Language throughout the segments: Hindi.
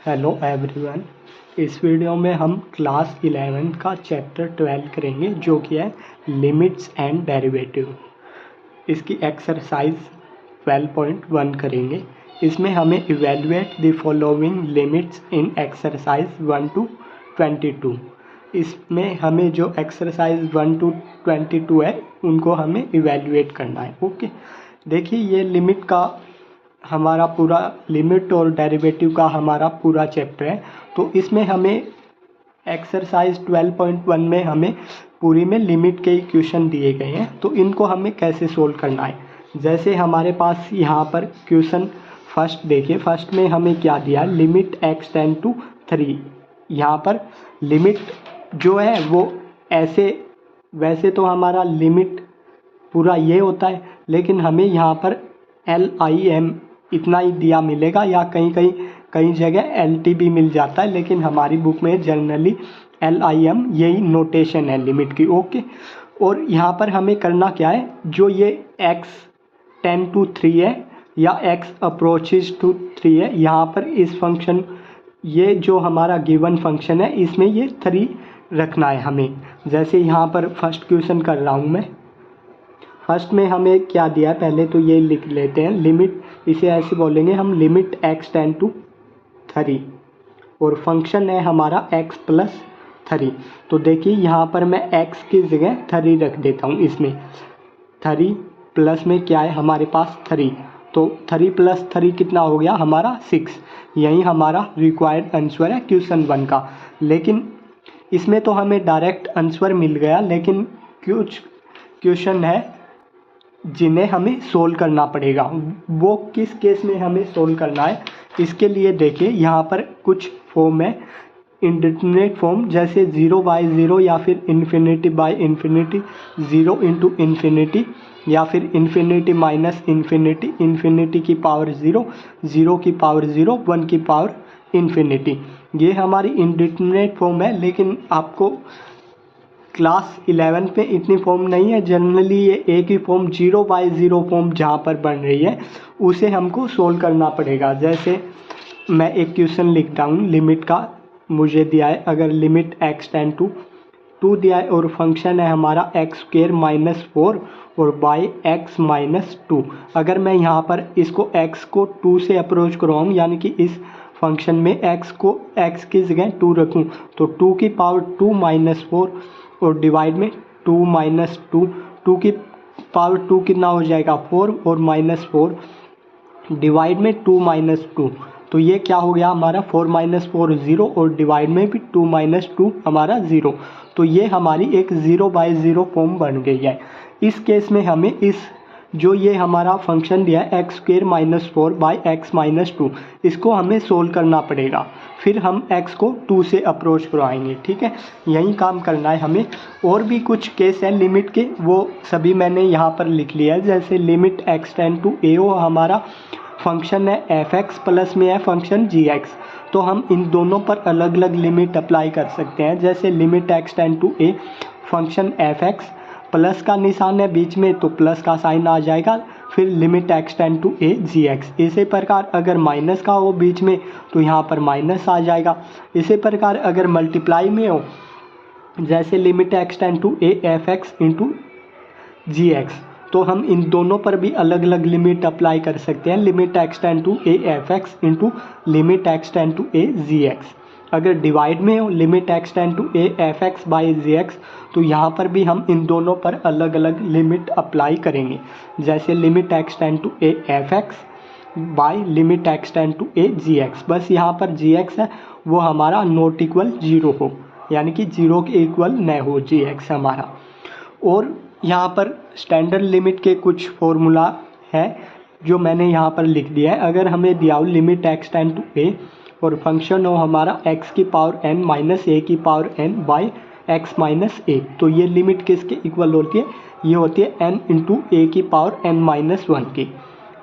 Hello everyone. इस वीडियो में हम क्लास 11 का चैप्टर 12 करेंगे जो कि है लिमिट्स एंड डेरिवेटिव। इसकी एक्सरसाइज 12.1 करेंगे। इसमें हमें evaluate the following limits in exercise 1 to 22। इसमें हमें जो एक्सरसाइज 1 to 22 है उनको हमें इवेलुएट करना है। ओके, देखिए ये लिमिट का हमारा पूरा लिमिट और डेरिवेटिव का हमारा पूरा चैप्टर है। तो इसमें हमें एक्सरसाइज 12.1 में हमें पूरी में लिमिट के इक्वेशन दिए गए हैं। तो इनको हमें कैसे सोल्व करना है, जैसे हमारे पास यहाँ पर क्वेश्चन फर्स्ट देखिए। फर्स्ट में हमें क्या दिया, लिमिट x टेंड टू 3। यहाँ पर लिमिट जो है वो ऐसे, वैसे तो हमारा लिमिट पूरा ये होता है, लेकिन हमें यहाँ पर LIM इतना ही दिया मिलेगा, या कई जगह LT भी मिल जाता है, लेकिन हमारी बुक में जनरली LIM यही नोटेशन है लिमिट की। ओके, और यहाँ पर हमें करना क्या है, जो ये x टेंड टू 3 है या x अप्रोचेज टू 3 है, यहाँ पर इस फंक्शन, ये जो हमारा गिवन फंक्शन है इसमें ये 3 रखना है हमें। जैसे यहाँ पर फर्स्ट क्वेश्चन कर रहा हूँ मैं। फर्स्ट में हमें क्या दिया है, पहले तो ये लिख लेते हैं। लिमिट, इसे ऐसे बोलेंगे हम, लिमिट x टेंड टू 3 और फंक्शन है हमारा x प्लस 3। तो देखिए यहाँ पर मैं x की जगह 3 रख देता हूँ। इसमें 3 प्लस में क्या है हमारे पास 3, तो 3 प्लस 3 कितना हो गया हमारा 6। यही हमारा रिक्वायर्ड आंसर है क्वेश्चन 1 का। लेकिन इसमें तो हमें डायरेक्ट आंसर मिल गया, लेकिन कुछ क्वेश्चन है जिन्हें हमें सोल्व करना पड़ेगा। वो किस केस में हमें सोल्व करना है, इसके लिए देखिए यहाँ पर कुछ फॉर्म है, इंडेटरमिनेट फॉर्म, जैसे 0/0 या फिर इन्फिनिटी/इन्फिनिटी, 0 इंटू इन्फिनिटी, या फिर इन्फिनिटी माइनस इन्फिनिटी, इन्फिनिटी की पावर 0, 0 की पावर 0, 1 की पावर इन्फिनिटी। ये हमारी इंडेटरमिनेट फॉर्म है, लेकिन आपको क्लास 11 पे इतनी फॉर्म नहीं है। जनरली ये एक ही फॉर्म 0/0 फॉर्म जहाँ पर बन रही है उसे हमको सोल्व करना पड़ेगा। जैसे मैं एक क्वेश्चन लिखता हूँ लिमिट का, मुझे दिया है अगर लिमिट x टेंड टू 2 दिया है और फंक्शन है हमारा x² माइनस 4 और बाई x माइनस 2। अगर मैं यहाँ पर इसको x को 2 से अप्रोच करवाऊँ, यानी कि इस फंक्शन में x को x की जगह 2 रखूँ, तो 2 की पावर 2 माइनस 4 और डिवाइड में 2 माइनस 2, 2 की पावर 2 कितना हो जाएगा 4 और माइनस 4 डिवाइड में 2 माइनस 2, तो ये क्या हो गया हमारा 4 माइनस 4 0 और डिवाइड में भी 2 माइनस 2 हमारा 0। तो ये हमारी एक 0/0 फॉर्म बन गई है। इस केस में हमें इस जो ये हमारा फंक्शन दिया है x² minus 4 by x minus 2, इसको हमें सोल्व करना पड़ेगा। फिर हम x को 2 से अप्रोच करवाएंगे। ठीक है, यही काम करना है हमें। और भी कुछ केस है लिमिट के, वो सभी मैंने यहाँ पर लिख लिया है। जैसे limit x tend to a हो, हमारा फंक्शन है f(x) प्लस में है फंक्शन g(x), तो हम इन दोनों पर अलग अलग लिमिट अप्लाई कर सकते हैं। जैसे limit x tend to a, function f(x), plus का निशान है बीच में तो प्लस का साइन आ जाएगा, फिर limit x tend to a g(x). इसी प्रकार अगर माइनस का हो बीच में तो यहाँ पर माइनस आ जाएगा। इसी प्रकार अगर मल्टीप्लाई में हो, जैसे limit x tend to a f(x) into g(x), तो हम इन दोनों पर भी अलग अलग लिमिट अप्लाई कर सकते हैं। Limit x tend to a f(x) into limit x tend to a g(x). अगर डिवाइड में हो limit x tend to a f(x) by g(x), तो यहाँ पर भी हम इन दोनों पर अलग अलग लिमिट अप्लाई करेंगे। जैसे limit x tend to a f(x) by limit x tend to a g(x). बस यहाँ पर g(x) है वो हमारा नॉट इक्वल 0 हो, यानी कि 0 के इक्वल न हो g(x) हमारा। और यहाँ पर स्टैंडर्ड लिमिट के कुछ फॉर्मूला है जो मैंने यहाँ पर लिख दिया है। अगर हमें दिया हो limit x tend to a और फंक्शन हो हमारा x की पावर n माइनस a की power n by x minus a, तो ये लिमिट किसके इक्वल होती है, ये होती है n इंटू a की पावर n माइनस 1 की।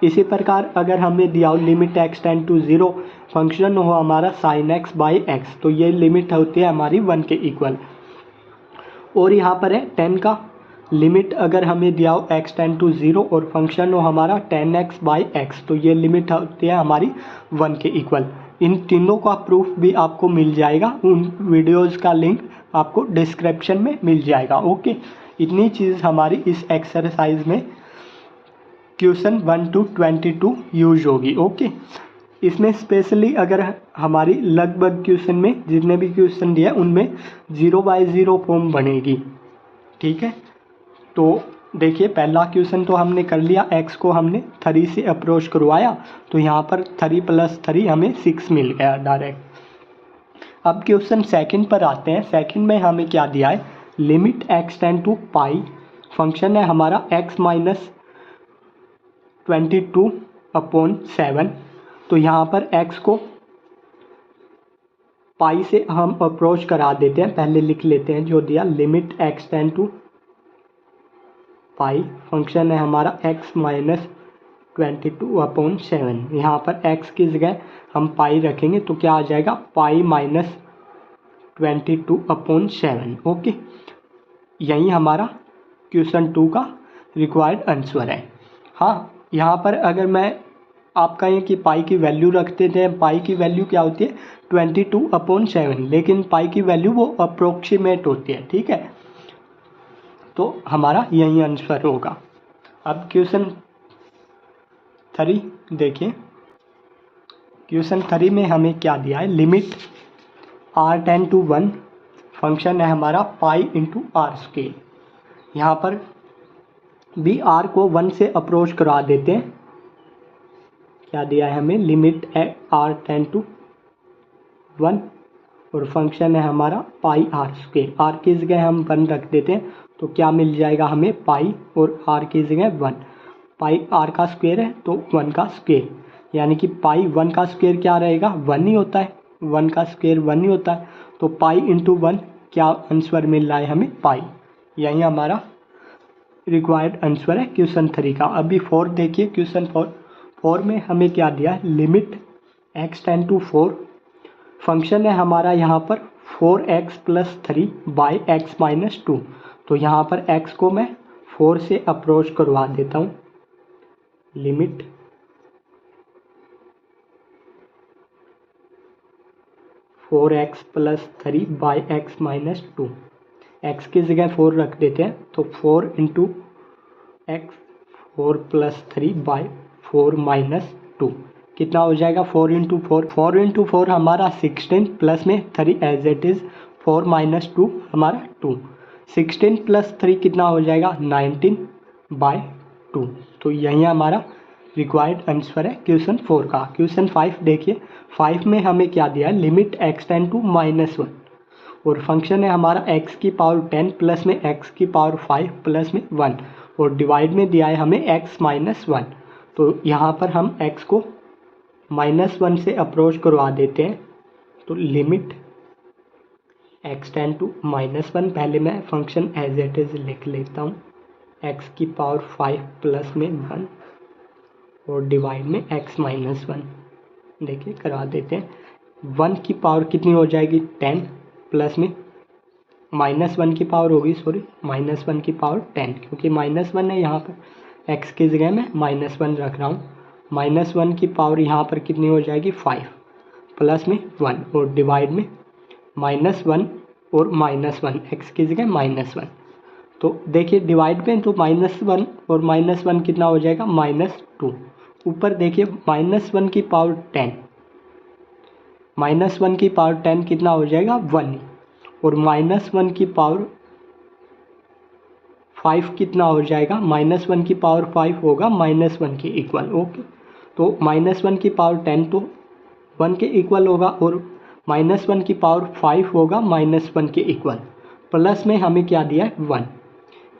इसी प्रकार अगर हमें दिया हो limit x tend to 0, function हो हमारा साइन x बाई x, तो ये लिमिट होती है हमारी 1 के इक्वल। और यहाँ पर है 10 का लिमिट, अगर हमें दिया हो x टेंड टू 0 और फंक्शन हो हमारा 10x बाई x, तो ये लिमिट होती है हमारी 1 के इक्वल। इन तीनों का प्रूफ भी आपको मिल जाएगा, उन वीडियोस का लिंक आपको डिस्क्रिप्शन में मिल जाएगा। ओके, इतनी चीज़ हमारी इस एक्सरसाइज में क्वेश्चन 1 to 22 यूज होगी। ओके, इसमें स्पेशली अगर हमारी लगभग क्वेश्चन में जितने भी क्वेश्चन दिए उनमें 0 by 0 फॉर्म बनेगी। ठीक है, तो देखिए पहला क्वेश्चन तो हमने कर लिया, x को हमने 3 से अप्रोच करवाया, तो यहाँ पर 3 + 3 हमें 6 मिल गया डायरेक्ट। अब क्वेश्चन सेकंड पर आते हैं। सेकंड में हमें क्या दिया है, limit x tend to pi, function है हमारा x - 22/7। तो यहाँ पर x को पाई से हम अप्रोच करा देते हैं, पहले लिख लेते हैं जो दिया, limit x tend to pi, function है हमारा x - 22/7। यहाँ पर x की जगह हम पाई रखेंगे तो क्या आ जाएगा, पाई - 22/7। ओके, यही हमारा क्वेश्चन 2 का रिक्वायर्ड आंसर है। हाँ, यहाँ पर अगर मैं आप कहें कि पाई की वैल्यू रखते थे, पाई की वैल्यू क्या होती है 22/7, लेकिन पाई की वैल्यू वो अप्रोक्सीमेट होती है। ठीक है, तो हमारा यही आंसर होगा। अब क्वेश्चन 3 देखिए, क्वेश्चन 3 में हमें क्या दिया है, limit r tend to 1, function है हमारा पाई × r²। यहाँ पर भी r को 1 से अप्रोच करा देते हैं। क्या दिया है हमें, लिमिट r टेंड टू 1 और फंक्शन है हमारा पाई r²। r की जगह हम 1 रख देते हैं तो क्या मिल जाएगा हमें, पाई और r की जगह 1। पाई r का स्क्वायर है तो 1 का स्क्वायर, यानी कि पाई 1 का स्क्वायर क्या रहेगा, 1 ही होता है, 1 का स्क्वायर 1 ही होता है। तो पाई × 1 क्या आंसर मिल रहा है हमें, पाई। यही हमारा रिक्वायर्ड आंसर है क्वेश्चन 3 का। अभी 4 देखिए, क्वेश्चन 4 में हमें क्या दिया है, limit x tend to 4, function है हमारा यहाँ पर 4x + 3 बाई x - 2। तो यहाँ पर x को मैं 4 से अप्रोच करवा देता हूँ, limit (4x + 3 by x - 2), x की जगह 4 रख देते हैं तो 4 × x, 4 + 3 बाई 4 - 2 कितना हो जाएगा, 4 × 4, 4 × 4 हमारा 16 प्लस में 3 एज इट इज़, 4 - 2 हमारा 2, 16 + 3 कितना हो जाएगा, 19/2। तो यही हमारा रिक्वायर्ड आंसर है क्वेश्चन 4 का। क्वेश्चन 5 देखिए, 5 में हमें क्या दिया है, लिमिट x टेंड टू -1 और फंक्शन है हमारा x की पावर 10 प्लस में x की पावर 5 प्लस में 1 और डिवाइड में दिया है हमें x - 1। तो यहाँ पर हम x को -1 से अप्रोच करवा देते हैं, तो लिमिट x टेंड टू -1, पहले मैं फंक्शन एज इट इज़ लिख लेता हूँ, x की पावर 5 प्लस में 1 और डिवाइड में x - 1। देखिए करवा देते हैं, 1 की पावर कितनी हो जाएगी, 10 प्लस में -1 की पावर होगी, सॉरी -1 की पावर 10, क्योंकि -1 है यहाँ पर, x की जगह मैं -1 रख रहा हूँ। -1 की पावर यहाँ पर कितनी हो जाएगी, 5 प्लस में 1 और डिवाइड में -1 और -1, x की जगह -1। तो देखिए डिवाइड में तो -1 और -1 कितना हो जाएगा, -2। ऊपर देखिए -1 की पावर 10, -1 की पावर 10 कितना हो जाएगा, 1 और -1 की पावर 5 कितना हो जाएगा, -1 की पावर 5 होगा -1 के इक्वल। ओके, तो -1 की पावर 10 तो 1 के इक्वल होगा और -1 की पावर 5 होगा -1 के इक्वल। प्लस में हमें क्या दिया है, 1।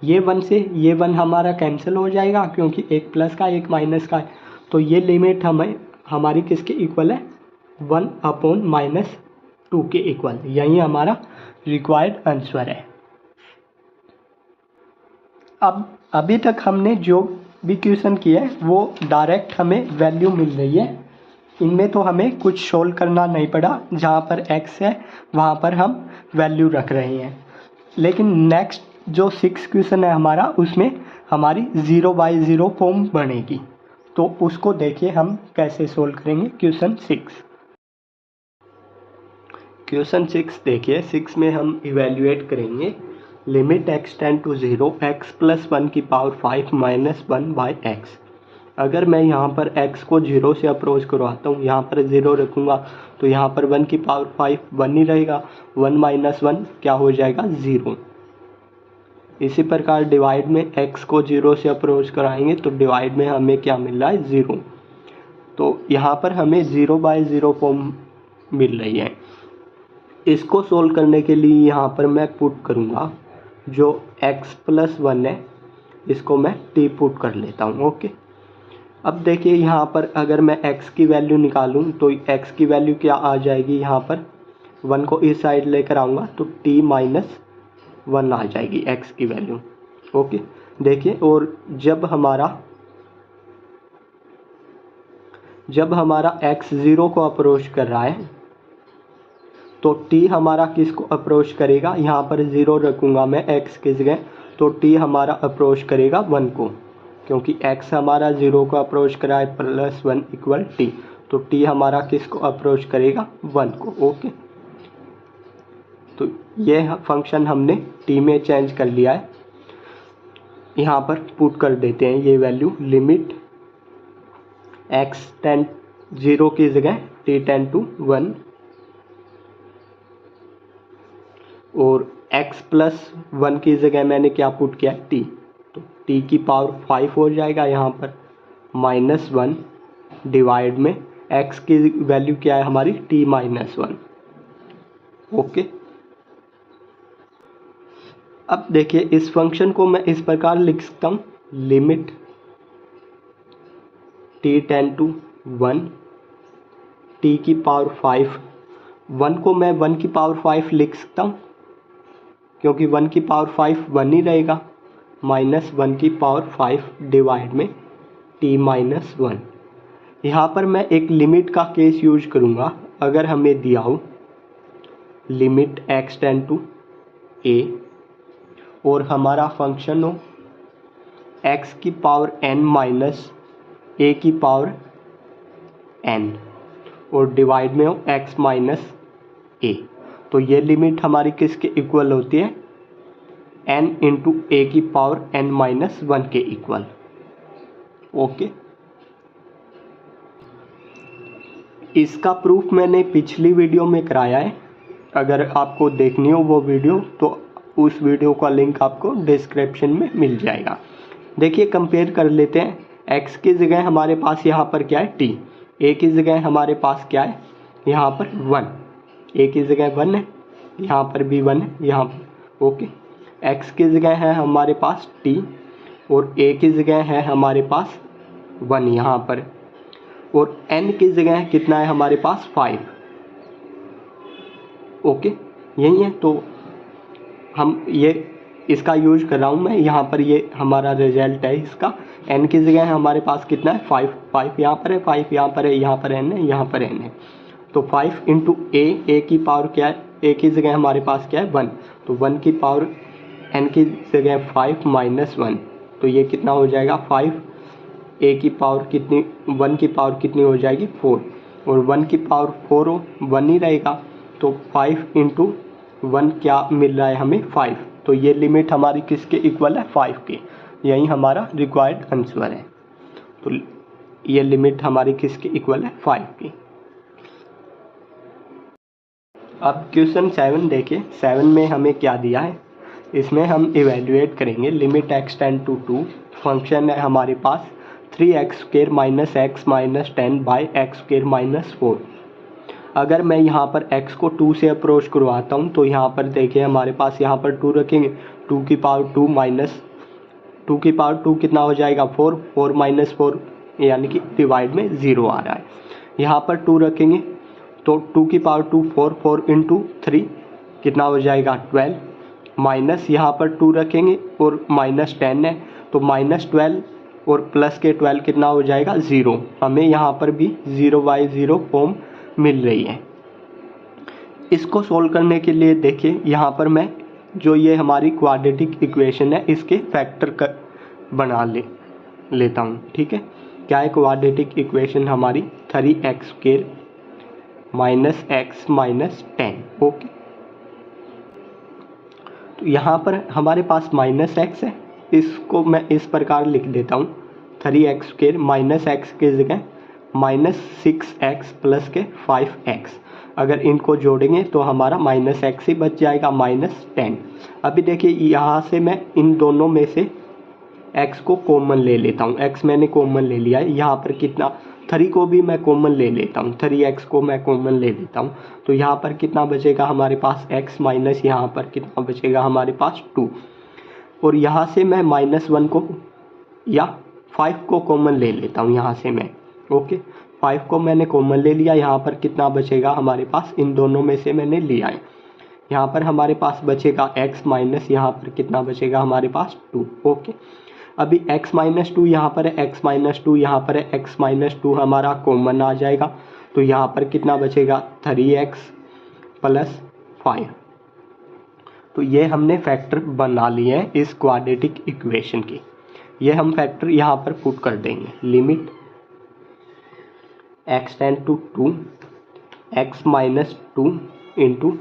ये 1 से ये 1 हमारा कैंसिल हो जाएगा क्योंकि एक प्लस का एक माइनस का है, तो ये लिमिट हमारी किसके इक्वल है, 1/-2 के इक्वल। यही हमारा रिक्वायर्ड आंसर है। अब अभी तक हमने जो भी क्वेश्चन किए हैं वो डायरेक्ट हमें वैल्यू मिल रही है, इनमें तो हमें कुछ सोल्व करना नहीं पड़ा, जहाँ पर x है वहाँ पर हम वैल्यू रख रहे हैं। लेकिन नेक्स्ट जो 6 क्वेश्चन है हमारा, उसमें हमारी 0 by 0 फॉर्म बनेगी, तो उसको देखिए हम कैसे सोल्व करेंगे क्वेश्चन 6। क्वेश्चन 6 देखिए, 6 में हम इवेल्युएट करेंगे limit x tend to 0 x plus 1 की पावर 5 माइनस 1 बाई एक्स। अगर मैं यहाँ पर x को 0 से अप्रोच करवाता हूँ, यहाँ पर 0 रखूँगा तो यहाँ पर 1 की पावर 5 1 ही रहेगा, 1 माइनस 1 क्या हो जाएगा 0। इसी प्रकार डिवाइड में x को 0 से अप्रोच कराएंगे तो डिवाइड में हमें क्या मिल रहा है 0। तो यहाँ पर हमें 0/0 फॉर्म मिल रही है। इसको सोल्व करने के लिए यहाँ पर मैं पुट करूँगा जो x प्लस 1 है, इसको मैं t पुट कर लेता हूँ। ओके, अब देखिए यहाँ पर अगर मैं x की वैल्यू निकालूँ तो x की वैल्यू क्या आ जाएगी, यहाँ पर 1 को इस साइड लेकर आऊँगा तो t माइनस 1 आ जाएगी x की वैल्यू। ओके, देखिए, और जब हमारा x 0 को अप्रोच कर रहा है तो t हमारा किसको अप्रोच करेगा, यहाँ पर 0 रखूँगा मैं x की जगह, तो t हमारा अप्रोच करेगा 1 को, क्योंकि x हमारा 0 को अप्रोच करा है प्लस 1 इक्वल t, तो t हमारा किसको अप्रोच करेगा 1 को। ओके, तो ये फंक्शन हमने t में चेंज कर लिया है। यहाँ पर पुट कर देते हैं ये वैल्यू, लिमिट x टेंड 0 की जगह t टेंड टू 1 और x प्लस 1 की जगह मैंने क्या पुट किया t, तो t की पावर 5 हो जाएगा यहाँ पर माइनस 1 डिवाइड में x की वैल्यू क्या है हमारी t माइनस 1। ओके, अब देखिए इस फंक्शन को मैं इस प्रकार लिख सकता हूँ, limit t tend to 1 t की पावर 5, 1 को मैं 1 की पावर 5 लिख सकता हूँ क्योंकि 1 की पावर 5 1 ही रहेगा, माइनस 1 की पावर 5 डिवाइड में t माइनस 1। यहाँ पर मैं एक लिमिट का केस यूज करूँगा। अगर हमें दिया हो limit x tend to a और हमारा फंक्शन हो x की पावर n माइनस a की पावर n और डिवाइड में हो x माइनस a, तो ये लिमिट हमारी किसके इक्वल होती है n इंटू a की पावर n माइनस 1 के इक्वल। ओके, इसका प्रूफ मैंने पिछली वीडियो में कराया है, अगर आपको देखनी हो वो वीडियो तो उस वीडियो का लिंक आपको डिस्क्रिप्शन में मिल जाएगा। देखिए कंपेयर कर लेते हैं, x की जगह हमारे पास यहाँ पर क्या है t, a की जगह हमारे पास क्या है यहाँ पर 1, a की जगह 1 है, यहाँ पर भी 1 है यहाँ पर। ओके, x की जगह है हमारे पास t और a की जगह है हमारे पास 1 यहाँ पर, और n की जगह कितना है हमारे पास 5। ओके, यही है, तो हम ये इसका यूज कर रहा हूँ मैं यहाँ पर, ये हमारा रिजल्ट है इसका। n की जगह हमारे पास कितना है 5 यहाँ पर है, 5 यहाँ पर है, यहाँ पर n है, यहाँ पर n है, तो 5 इंटू a की पावर क्या है, a की जगह हमारे पास क्या है 1, तो 1 की पावर n की जगह 5 माइनस 1, तो ये कितना हो जाएगा 5, a की पावर कितनी 1 की पावर कितनी हो जाएगी 4, और 1 की पावर 4 हो 1 ही रहेगा, तो 5 इंटू 1 क्या मिल रहा है हमें 5, तो ये लिमिट हमारी किसके इक्वल है 5 के, यही हमारा रिक्वायर्ड आंसर है। तो ये लिमिट हमारी किसके इक्वल है 5 की। अब क्वेश्चन 7 देखिए, 7 में हमें क्या दिया है, इसमें हम इवेल्युएट करेंगे limit x tend to 2, function है हमारे पास 3x² minus x minus 10 by x² minus 4। अगर मैं यहाँ पर x को 2 से अप्रोच करवाता हूँ तो यहाँ पर देखिए हमारे पास यहाँ पर 2 रखेंगे, 2 की पावर 2 माइनस 2 की पावर 2 कितना हो जाएगा 4, 4 माइनस 4 यानी कि डिवाइड में 0 आ रहा है। यहाँ पर 2 रखेंगे तो 2 की पावर 2 4, 4 इंटू 3 कितना हो जाएगा 12, माइनस यहाँ पर 2 रखेंगे और माइनस 10 है तो माइनस 12 और प्लस के 12 कितना हो जाएगा 0। हमें यहाँ पर भी 0/0 फॉर्म मिल रही है। इसको सोल्व करने के लिए देखिए यहाँ पर मैं जो ये हमारी क्वाड्रेटिक इक्वेशन है इसके फैक्टर बना लेता हूँ। ठीक है, क्या है क्वाड्रेटिक इक्वेशन हमारी 3x² minus x minus 10। Okay, तो यहाँ पर हमारे पास -x है, इसको मैं इस प्रकार लिख देता हूँ 3x² -x की जगह -6x प्लस के 5x। अगर इनको जोड़ेंगे तो हमारा -x ही बच जाएगा -10। अभी देखिए यहाँ से मैं इन दोनों में से x को कॉमन ले लेता हूँ, x मैंने कॉमन ले लिया है। यहाँ पर कितना 3 को भी मैं कॉमन ले लेता हूँ, 3x को मैं कॉमन ले लेता हूँ, तो यहाँ पर कितना बचेगा हमारे पास x माइनस यहाँ पर कितना बचेगा हमारे पास 2। और यहाँ से मैं -1 को या 5 को कॉमन ले लेता हूँ यहाँ से मैं। ओके, 5 को मैंने कॉमन ले लिया, यहाँ पर कितना बचेगा हमारे पास, इन दोनों में से मैंने लिया है। यहाँ पर हमारे पास बचेगा x माइनस यहाँ पर कितना बचेगा हमारे पास 2। ओके, अभी x माइनस 2 यहाँ पर है, x माइनस 2 यहाँ पर है, x माइनस 2 हमारा कॉमन आ जाएगा, तो यहाँ पर कितना बचेगा 3x प्लस 5। तो ये हमने फैक्टर बना लिए हैं इस क्वाड्रेटिक इक्वेशन की। ये हम फैक्टर यहाँ पर पुट कर देंगे, limit x tend to 2 x minus 2 into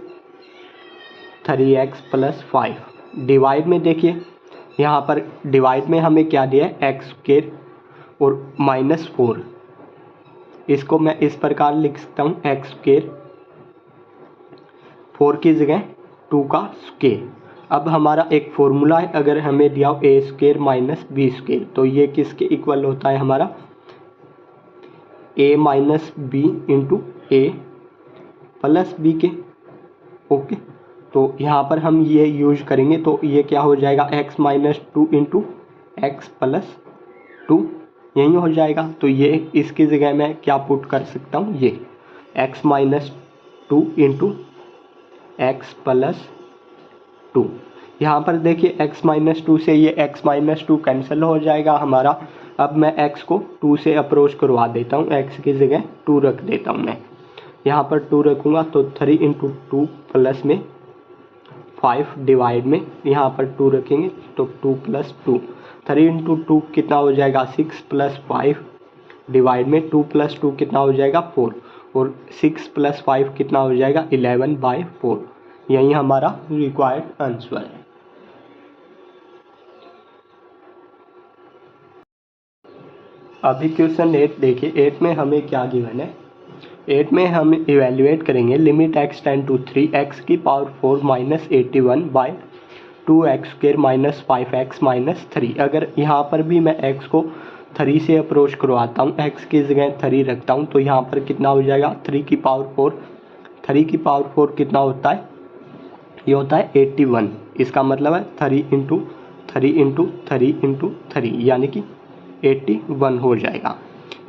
3x plus 5। Divide में देखिए यहाँ पर डिवाइड में हमें क्या दिया है x² और -4। इसको मैं इस प्रकार लिख सकता हूँ x², 4 की जगह 2 का स्क्वायर। अब हमारा एक फॉर्मूला है, अगर हमें दिया हो a² माइनस b², तो ये किसके इक्वल होता है हमारा a minus b into a plus b के। ओके, तो यहाँ पर हम ये यूज करेंगे, तो ये क्या हो जाएगा x minus 2 into x plus 2, यही हो जाएगा। तो ये इसकी जगह मैं क्या पुट कर सकता हूँ, ये x minus 2 into x plus 2। यहाँ पर देखिए x माइनस 2 से ये x माइनस 2 कैंसिल हो जाएगा हमारा। अब मैं x को 2 से अप्रोच करवा देता हूँ, x की जगह 2 रख देता हूँ मैं। यहाँ पर 2 रखूँगा तो 3 इंटू 2 प्लस में 5 डिवाइड में यहाँ पर 2 रखेंगे तो 2 प्लस 2, 3 इंटू 2 कितना हो जाएगा 6 प्लस 5 डिवाइड में 2 प्लस 2 कितना हो जाएगा 4, और 6 प्लस 5 कितना हो जाएगा 11/4। यही हमारा रिक्वायर्ड आंसर है। अभी क्वेश्चन 8 देखिए, 8 में हमें क्या गिवन है। 8 में हम इवेल्युएट करेंगे limit x tend to 3x की power 4 minus 81/2x² minus 5x minus 3। अगर यहाँ पर भी मैं x को 3 से अप्रोच करवाता हूँ, x की जगह 3 रखता हूँ, तो यहाँ पर कितना हो जाएगा 3 की पावर 4। 3 की पावर 4 कितना होता है, ये होता है 81। इसका मतलब है 3 इंटू 3 इंटू 3 इंटू 3 यानी कि 81 हो जाएगा।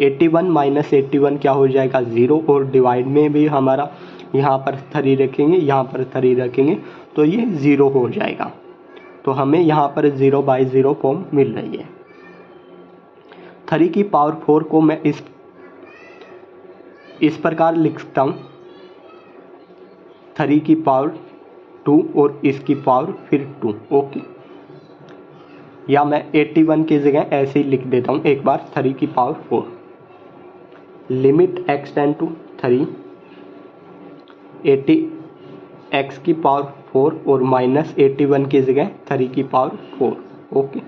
81 माइनस 81 क्या हो जाएगा 0, और डिवाइड में भी हमारा यहाँ पर 3 रखेंगे, यहाँ पर 3 रखेंगे तो ये 0 हो जाएगा। तो हमें यहाँ पर 0/0 फॉर्म मिल रही है। 3 की पावर 4 को मैं इस प्रकार लिख सकता हूँ, 3 की पावर 2 और इसकी पावर फिर 2। ओके, या मैं 81 की जगह ऐसे ही लिख देता हूँ एक बार, 3 की power 4 limit x tend to 3 80x की पावर 4 और माइनस 81 की जगह 3 की पावर 4। ओके,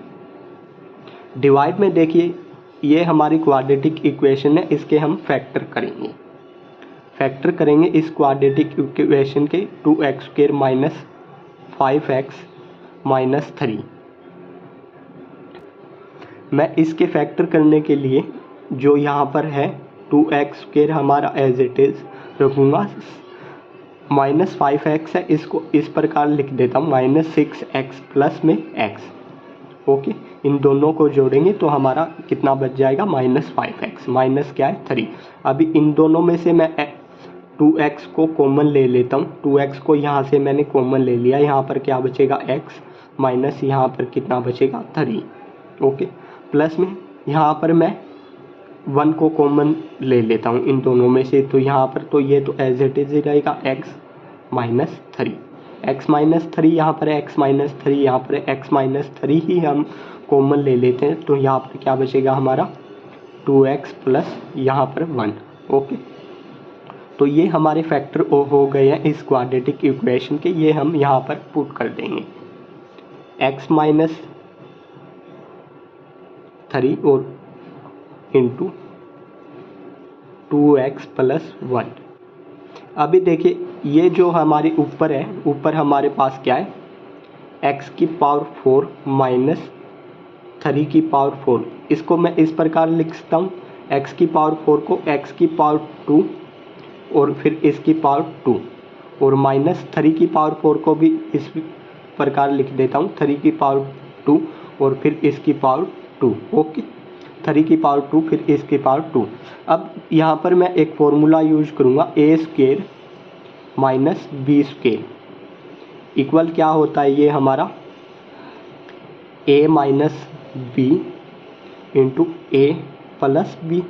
डिवाइड में देखिए ये हमारी क्वाड्रेटिक इक्वेशन है, इसके हम फैक्टर करेंगे इस क्वाड्रेटिक इक्वेशन के 2x² माइनस 5x माइनस 3। मैं इसके फैक्टर करने के लिए जो यहाँ पर है 2x² हमारा एज इट इज़ रखूँगा, माइनस 5x है, इसको इस प्रकार लिख देता हूँ -6x प्लस में x। ओके, इन दोनों को जोड़ेंगे तो हमारा कितना बच जाएगा -5x, माइनस क्या है 3। अभी इन दोनों में से मैं 2x को कॉमन ले लेता हूँ, 2x को यहाँ से मैंने कॉमन ले लिया, यहाँ पर क्या बचेगा x माइनस यहाँ पर कितना बचेगा 3। ओके, प्लस में यहाँ पर मैं 1 को कॉमन ले लेता हूँ इन दोनों में से, तो यहाँ पर तो ये तो एज इट इज ही रहेगा x माइनस 3, x माइनस 3 यहाँ पर है, x माइनस 3 यहाँ पर है, x माइनस 3 ही हम कॉमन ले लेते हैं, तो यहाँ पर क्या बचेगा हमारा 2x प्लस यहाँ पर 1। ओके, तो ये हमारे फैक्टर हो गए हैं इस क्वाड्रेटिक इक्वेशन के, ये हम यहाँ पर पुट कर देंगे x माइनस 3 और इंटू 2x प्लस 1। अभी देखिए ये जो हमारे ऊपर है, ऊपर हमारे पास क्या है, x की पावर 4 माइनस 3 की पावर 4। इसको मैं इस प्रकार लिख सकता हूँ, x की पावर 4 को x की पावर 2 और फिर इसकी पावर 2, और माइनस 3 की पावर 4 को भी इस प्रकार लिख देता हूँ, 3 की पावर 2 और फिर इसकी पावर 2। ओके, 3 की पावर 2 फिर इसकी पावर 2। अब यहाँ पर मैं एक फॉर्मूला यूज करूँगा, a square minus b square equal क्या होता है, ये हमारा a minus b into a plus b.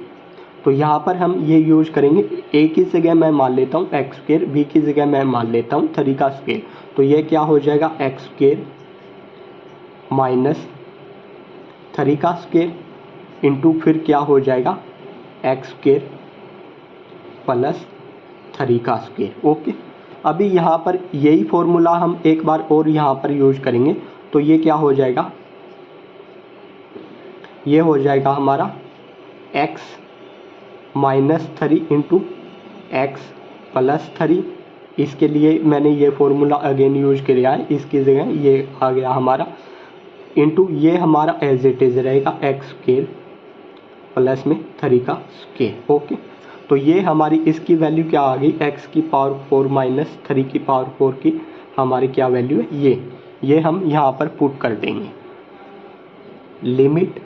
तो यहाँ पर हम ये यूज करेंगे, a की जगह मैं मान लेता हूँ एक्स स्क्वेयर, b की जगह मैं मान लेता हूँ 3 का स्क्वेयर। तो ये क्या हो जाएगा, एक्स स्क्वेयर माइनस 3 का स्क्वेयर इंटू फिर क्या हो जाएगा एक्स स्क्वेयर प्लस 3 का स्क्वेयर। ओके, अभी यहाँ पर यही फॉर्मूला हम एक बार और यहाँ पर यूज करेंगे। तो ये क्या हो जाएगा, ये हो जाएगा हमारा x minus 3 into x plus 3। इसके लिए मैंने ये फॉर्मूला अगेन यूज किया है, इसकी जगह ये आ गया हमारा, इंटू ये हमारा एज इट इज रहेगा एक्स स्क्वेयर प्लस में 3 का स्क्वेयर। ओके, तो ये हमारी इसकी वैल्यू क्या आ गई, x की पावर 4 माइनस 3 की पावर 4 की हमारी क्या वैल्यू है, ये हम यहाँ पर पुट कर देंगे। लिमिट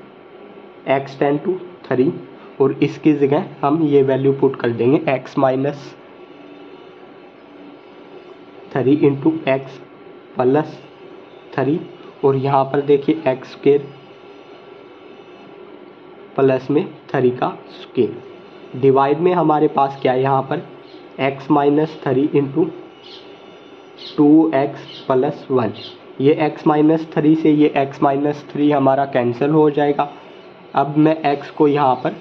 x टेंड टू 3 और इसकी जगह हम ये वैल्यू पुट कर देंगे x minus 3 into x plus 3, और यहाँ पर देखिए एक्स स्क्वेयर प्लस में 3 का स्क्वेयर। डिवाइड में हमारे पास क्या है, यहाँ पर x minus 3 into 2x plus 1। ये x माइनस 3 से ये x माइनस 3 हमारा कैंसिल हो जाएगा। अब मैं x को यहाँ पर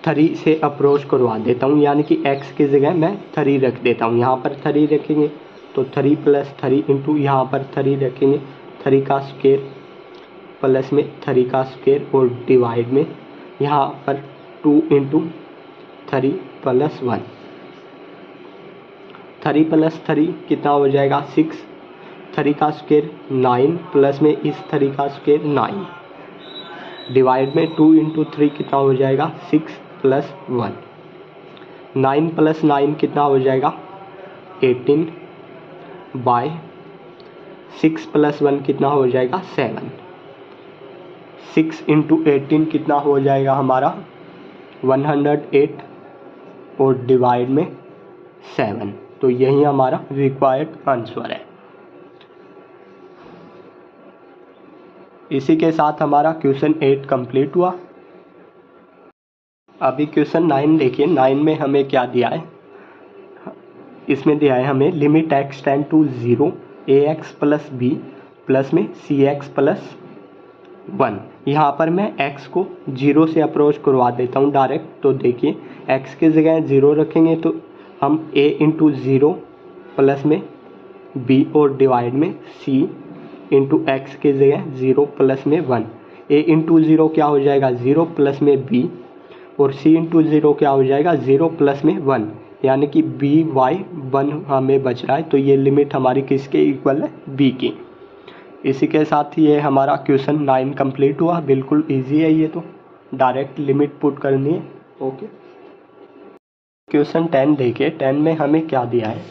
3 से अप्रोच करवा देता हूँ, यानी कि x की जगह मैं 3 रख देता हूँ। यहाँ पर 3 रखेंगे तो 3 प्लस 3 इंटू यहाँ पर 3 रखेंगे 3 का स्क्वेयर प्लस में 3 का स्क्वेयर, और डिवाइड में यहाँ पर 2 इंटू 3 प्लस 1। 3 प्लस 3 कितना हो जाएगा 6, 3 का स्क्वेयर 9 प्लस में इस 3 का स्क्वेयर 9, डिवाइड में 2 इंटू 3 कितना हो जाएगा 6 प्लस 1। 9 प्लस 9 कितना हो जाएगा 18 बाय 6 प्लस 1 कितना हो जाएगा 7। 6 इंटू 18 कितना हो जाएगा हमारा 108 और डिवाइड में 7। तो यही हमारा रिक्वायर्ड आंसर है। इसी के साथ हमारा क्वेश्चन 8 कंप्लीट हुआ। अभी क्वेश्चन 9 देखिए, 9 में हमें क्या दिया है, इसमें दिया है हमें limit x tend to 0 ax plus b plus में cx प्लस 1। यहाँ पर मैं x को 0 से अप्रोच करवा देता हूँ डायरेक्ट। तो देखिए x की जगह 0 रखेंगे तो हम a इंटू 0 प्लस में b और डिवाइड में c इंटू एक्स की जगह 0 प्लस में 1। a इंटू 0 क्या हो जाएगा 0 प्लस में b, और c इंटू 0 क्या हो जाएगा 0 प्लस में 1, यानी कि b y 1 हमें बच रहा है। तो ये लिमिट हमारी किसके इक्वल है, b की। इसी के साथ ये हमारा क्वेश्चन 9 कंप्लीट हुआ। बिल्कुल इजी है, ये तो डायरेक्ट लिमिट पुट करनी है। ओके, क्वेश्चन 10 देखिए, 10 में हमें क्या दिया है,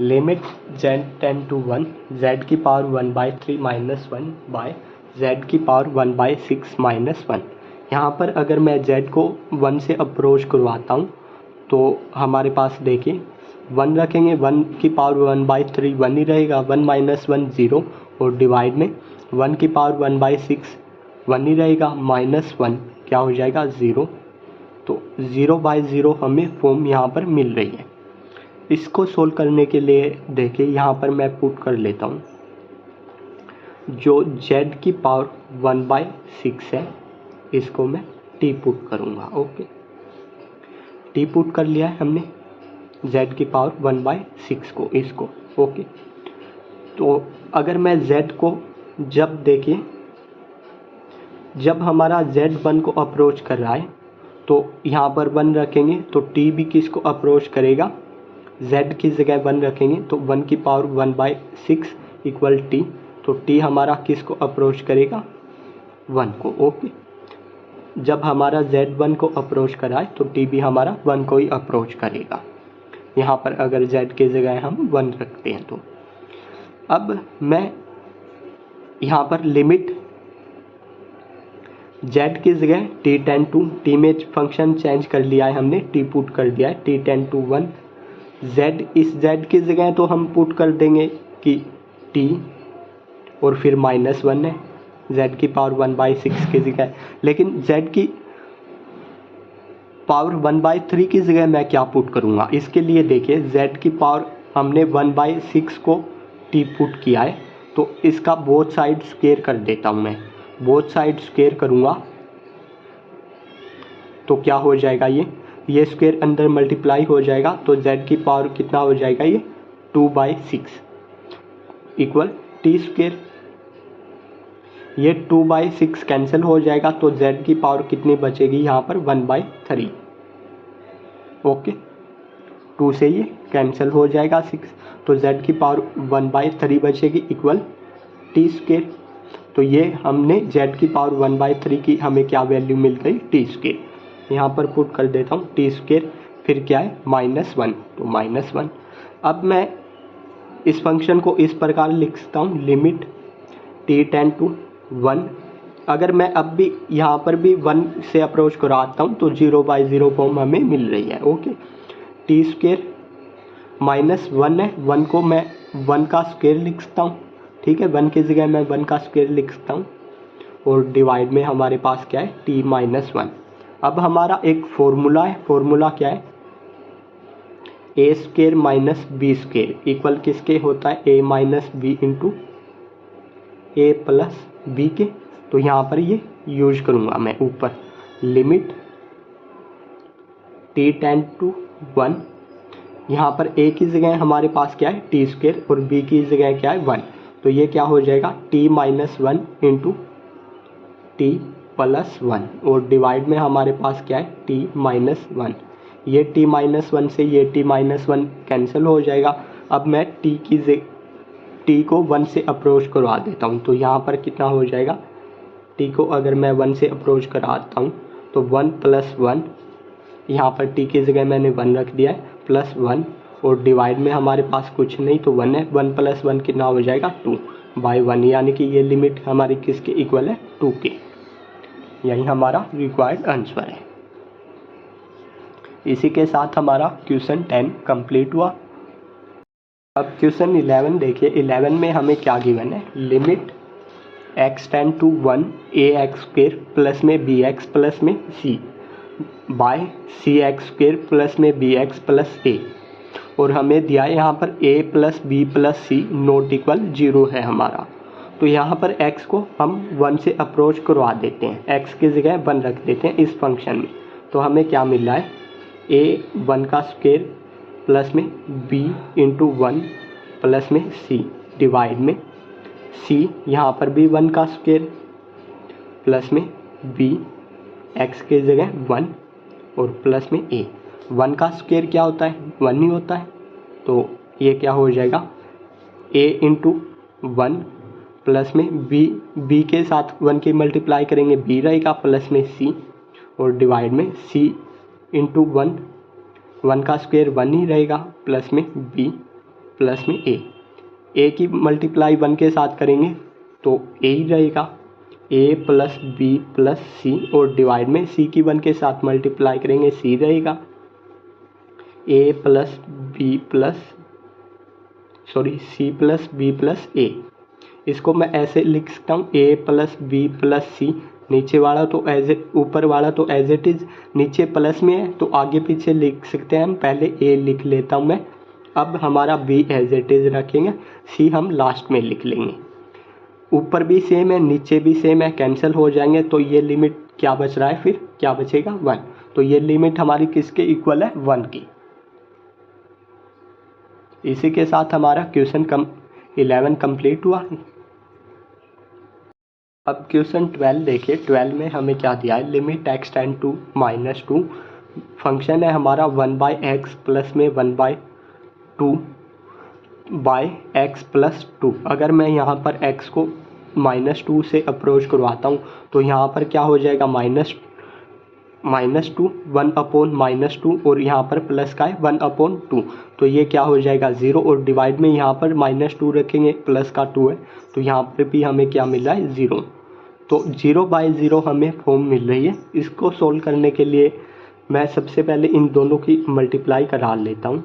limit z tend to 1 z की पावर 1/3 माइनस 1 बाय z की पावर 1/6 माइनस 1। यहाँ पर अगर मैं z को 1 से अप्रोच करवाता हूँ तो हमारे पास देखिए 1 रखेंगे, 1 की पावर 1/3 1 ही रहेगा, 1 माइनस 1 0, और डिवाइड में 1 की पावर 1/6 1 ही रहेगा, माइनस 1 क्या हो जाएगा 0। तो 0/0 हमें फॉर्म यहाँ पर मिल रही है। इसको सोल्व करने के लिए देखिए यहाँ पर मैं पुट कर लेता हूँ, जो z की पावर 1/6 है इसको मैं t पुट करूँगा। ओके, t पुट कर लिया है हमने। z की पावर 1/6 को, इसको। ओके, तो अगर मैं z को जब हमारा z 1 को अप्रोच कर रहा है तो यहाँ पर 1 रखेंगे, तो t भी किसको अप्रोच करेगा, z की जगह 1 रखेंगे तो 1 की पावर 1/6 इक्वल t, तो t हमारा किसको अप्रोच करेगा, 1 को। ओके, जब हमारा z 1 को अप्रोच कराए तो t भी हमारा 1 को ही अप्रोच करेगा। यहाँ पर अगर z की जगह हम 1 रखते हैं तो अब मैं यहाँ पर लिमिट z की जगह t टेंड टू, t में फंक्शन चेंज कर लिया है हमने, t पुट कर दिया है, t टेंड टू 1, z इस z की जगह तो हम पुट कर देंगे कि t और फिर -1 है, z की पावर 1/6 की जगह, लेकिन z की पावर 1/3 की जगह मैं क्या पुट करूँगा, इसके लिए देखिए z की पावर हमने 1/6 को t पुट किया है, तो इसका बोथ साइड स्क्वायर कर देता हूँ मैं, बोथ साइड स्क्वायर करूँगा तो क्या हो जाएगा, ये स्क्वायर अंदर मल्टीप्लाई हो जाएगा, तो z की पावर कितना हो जाएगा, ये 2/6 इक्वल t स्क्वायर, ये 2/6 कैंसिल हो जाएगा, तो z की पावर कितनी बचेगी यहाँ पर 1/3। ओके, 2 से ये कैंसिल हो जाएगा 6, तो z की पावर 1/3 बचेगी इक्वल t स्क्वायर, तो ये हमने z की पावर 1/3 की हमें क्या वैल्यू मिल गई, t स्क्वायर। यहाँ पर पुट कर देता हूँ t स्क्वायर, फिर क्या है -1, तो -1। अब मैं इस फंक्शन को इस प्रकार लिख सकता हूँ, लिमिट t टेंड टू 1, अगर मैं अब भी यहाँ पर भी 1 से अप्रोच कराता हूँ तो 0/0 फॉर्म हमें मिल रही है। ओके, t स्क्वायर -1 है, 1 को मैं 1 का स्क्वायर लिख सकता हूँ, ठीक है, 1 की जगह मैं 1 का स्क्वायर लिख सकता हूँ, और डिवाइड में हमारे पास क्या है, t -1। अब हमारा एक फॉर्मूला है, फॉर्मूला क्या है, a square minus b square equal किसके होता है, a minus b into a plus b के, तो यहाँ पर ये यूज करूँगा मैं ऊपर, लिमिट t टेंड टू 1, यहाँ पर a की जगह हमारे पास क्या है, t स्क्वायर, और b की जगह क्या है 1, तो ये क्या हो जाएगा, t -1 इंटू t प्लस 1, और डिवाइड में हमारे पास क्या है, t -1, ये t -1 से ये t -1 कैंसिल हो जाएगा। अब मैं t को 1 से अप्रोच करवा देता हूँ, तो यहाँ पर कितना हो जाएगा, t को अगर मैं 1 से अप्रोच कराता हूँ तो 1 + 1, यहाँ पर t की जगह मैंने 1 रख दिया है, +1, और डिवाइड में हमारे पास कुछ नहीं तो 1 है, 1 + 1 कितना हो जाएगा, 2/1, यानी कि ये लिमिट हमारी किसके इक्वल है, 2 के। यही हमारा रिक्वायर्ड आंसर है। इसी के साथ हमारा क्वेश्चन 10 कंप्लीट हुआ। अब क्वेश्चन 11 देखिए, 11 में हमें क्या गिवन है, limit x tend to 1 ax square plus में bx प्लस में c by cx square plus में bx प्लस a, और हमें दिया है यहाँ पर a plus b plus c not equal 0 है हमारा, तो यहाँ पर x को हम 1 से अप्रोच करवा देते हैं, x की जगह 1 रख देते हैं इस फंक्शन में, तो हमें क्या मिल रहा है, a 1 का स्क्वायर प्लस में b इंटू 1 प्लस में c डिवाइड में c यहाँ पर भी 1 का स्क्वायर प्लस में b x की जगह 1 और प्लस में a, 1 का स्क्वायर क्या होता है, 1 ही होता है, तो ये क्या हो जाएगा, a इंटू 1 प्लस में b के साथ 1 की मल्टीप्लाई करेंगे b रहेगा, प्लस में c, और डिवाइड में c इंटू 1 का स्क्वायर 1 ही रहेगा, प्लस में b प्लस में a की मल्टीप्लाई 1 के साथ करेंगे तो a ही रहेगा, a plus b plus c, और डिवाइड में c की 1 के साथ मल्टीप्लाई करेंगे c रहेगा, a plus b plus c plus b plus a। इसको मैं ऐसे लिख सकता हूँ, a plus b plus c, नीचे वाला तो ऊपर वाला तो एज इट इज़ नीचे प्लस में है तो आगे पीछे लिख सकते हैं हम, पहले a लिख लेता हूँ मैं, अब हमारा b एज इट इज़ रखेंगे, c हम लास्ट में लिख लेंगे, ऊपर भी सेम है नीचे भी सेम है, कैंसिल हो जाएंगे, तो ये लिमिट क्या बच रहा है, फिर क्या बचेगा, 1, तो ये लिमिट हमारी किसके इक्वल है, 1 की। इसी के साथ हमारा क्वेश्चन 11 कंप्लीट हुआ। अब क्वेश्चन 12 देखिए। 12 में हमें क्या दिया है, limit x tend to -2, function है हमारा 1/x प्लस में 1/2/x प्लस 2। अगर मैं यहाँ पर x को -2 से अप्रोच करवाता हूँ तो यहाँ पर क्या हो जाएगा, -2 1/-2 और यहाँ पर प्लस का है 1/2, तो ये क्या हो जाएगा 0 और डिवाइड में यहाँ पर -2 रखेंगे, प्लस का 2 है तो यहाँ पर भी हमें क्या मिल रहा है 0। तो 0/0 हमें फॉर्म मिल रही है। इसको सोल्व करने के लिए मैं सबसे पहले इन दोनों की मल्टीप्लाई करा लेता हूँ।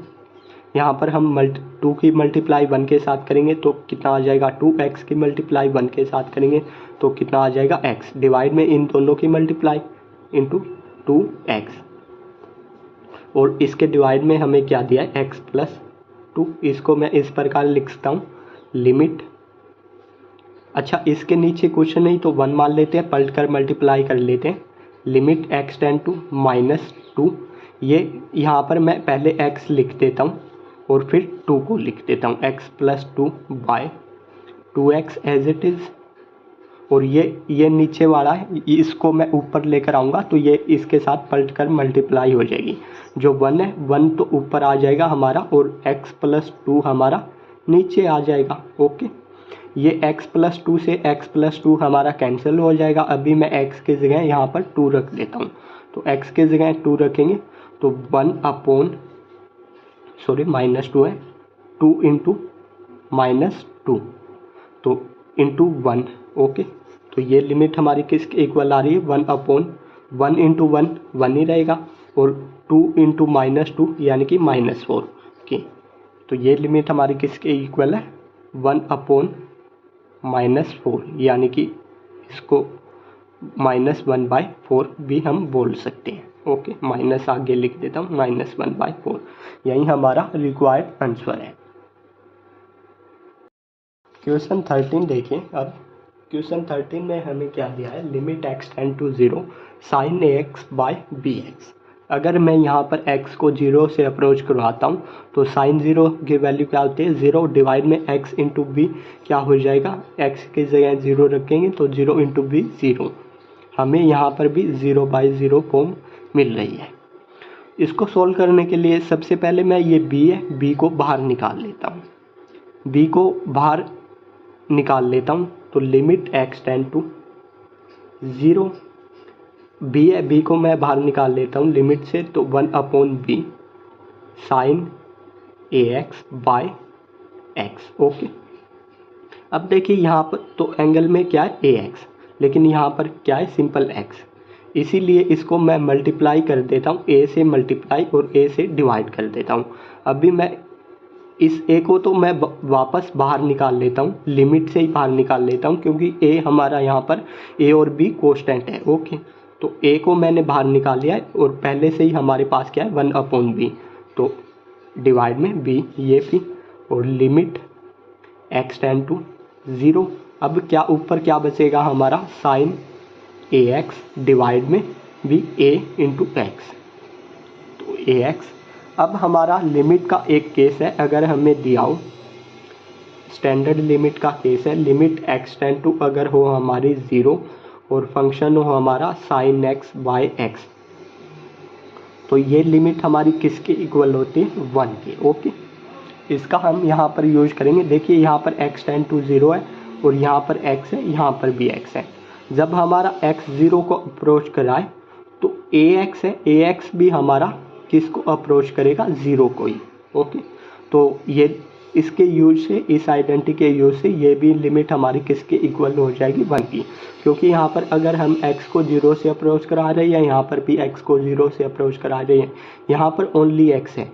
यहाँ पर हम 2 की मल्टीप्लाई 1 के साथ करेंगे तो कितना आ जाएगा 2x की मल्टीप्लाई 1 के साथ करेंगे तो कितना आ जाएगा x, डिवाइड में इन दोनों की मल्टीप्लाई इंटू 2x, और इसके डिवाइड में हमें क्या दिया है x प्लस 2। इसको मैं इस प्रकार लिख सकता हूँ, लिमिट, अच्छा इसके नीचे कुछ नहीं तो 1 मान लेते हैं, पलट कर मल्टीप्लाई कर लेते हैं, लिमिट x टेंड टू -2। ये यहाँ पर मैं पहले x लिख देता हूँ और फिर 2 को लिख देता हूँ, x plus 2/2x as it is, और ये नीचे वाला है इसको मैं ऊपर लेकर आऊँगा तो ये इसके साथ पलट कर मल्टीप्लाई हो जाएगी। जो 1 है 1 तो ऊपर आ जाएगा हमारा और x प्लस 2 हमारा नीचे आ जाएगा। ओके, ये x प्लस 2 से x प्लस 2 हमारा कैंसिल हो जाएगा। अभी मैं x के जगह यहाँ पर 2 रख देता हूँ, तो x के जगह 2 रखेंगे तो -2 है, 2 इंटू -2 तो इंटू 1। ओके, तो ये लिमिट हमारी किसके इक्वल आ रही है 1/1 इंटू 1 1 ही रहेगा और 2 इंटू -2 यानी कि -4 की, तो ये लिमिट हमारी किसके इक्वल है 1/-4, यानी कि इसको -1/4 भी हम बोल सकते हैं। ओके, माइनस आगे लिख देता हूँ, -1/4, यही हमारा रिक्वायर्ड आंसर है। क्वेश्चन 13 देखिए। अब क्वेश्चन 13 में हमें क्या दिया है, limit x tend to 0 sin ax/bx। अगर मैं यहाँ पर x को 0 से अप्रोच करवाता हूँ तो sin 0 की वैल्यू क्या होती है 0, डिवाइड में x इंटू बी क्या हो जाएगा, x की जगह 0 रखेंगे तो 0 इंटू बी 0, हमें यहाँ पर भी 0/0 फॉर्म मिल रही है। इसको सोल्व करने के लिए सबसे पहले मैं ये b है, b को बाहर निकाल लेता हूँ, b को बाहर निकाल लेता हूँ तो limit x tend to 0, b है, b को मैं बाहर निकाल लेता हूँ लिमिट से तो 1/b sin ax/x। ओके, अब देखिए यहाँ पर तो एंगल में क्या है ax, लेकिन यहाँ पर क्या है सिंपल x, इसीलिए इसको मैं मल्टीप्लाई कर देता हूँ, a से मल्टीप्लाई और a से डिवाइड कर देता हूँ। अभी मैं इस a को तो मैं वापस बाहर निकाल लेता हूँ, लिमिट से ही बाहर निकाल लेता हूँ क्योंकि a हमारा यहाँ पर a और b कांस्टेंट है। ओके, तो a को मैंने बाहर निकाल लिया है और पहले से ही हमारे पास क्या है 1/b, तो डिवाइड में b ये भी, और लिमिट x टेंड टू 0। अब क्या ऊपर क्या बचेगा हमारा sin ax डिवाइड में भी a इंटू एक्स, तो ax। अब हमारा लिमिट का एक केस है, अगर हमें दिया हो स्टैंडर्ड लिमिट का केस है, लिमिट x टेंड टू अगर हो हमारी 0 और फंक्शन हो हमारा sin x/x, तो ये लिमिट हमारी किसके इक्वल होती है 1 के। ओके, इसका हम यहाँ पर यूज करेंगे। देखिए यहाँ पर x टेंड टू 0 है और यहाँ पर x है, यहाँ पर भी x है। जब हमारा x 0 को अप्रोच कराए तो ax है, ax भी हमारा किसको अप्रोच करेगा 0 को ही। ओके, तो ये इसके यूज से, इस आइडेंटिटी के यूज से ये भी लिमिट हमारी किसके इक्वल हो जाएगी 1 की, क्योंकि यहाँ पर अगर हम x को 0 से अप्रोच करा रहे हैं, यहाँ पर भी x को 0 से अप्रोच करा रहे हैं, यहाँ पर ओनली x है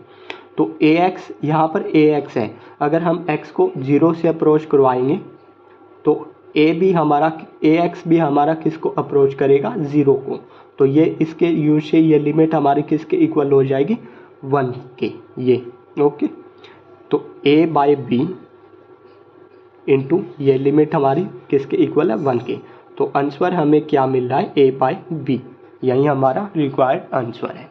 तो ax, यहाँ पर ax है, अगर हम x को 0 से अप्रोच करवाएंगे तो ax भी हमारा किसको अप्रोच करेगा 0 को, तो ये इसके यूज से ये लिमिट हमारी किसके इक्वल हो जाएगी 1 के ये। ओके, तो a/b इंटू ये लिमिट हमारी किसके इक्वल है 1 के, तो आंसर हमें क्या मिल रहा है a/b, यही हमारा रिक्वायर्ड आंसर है।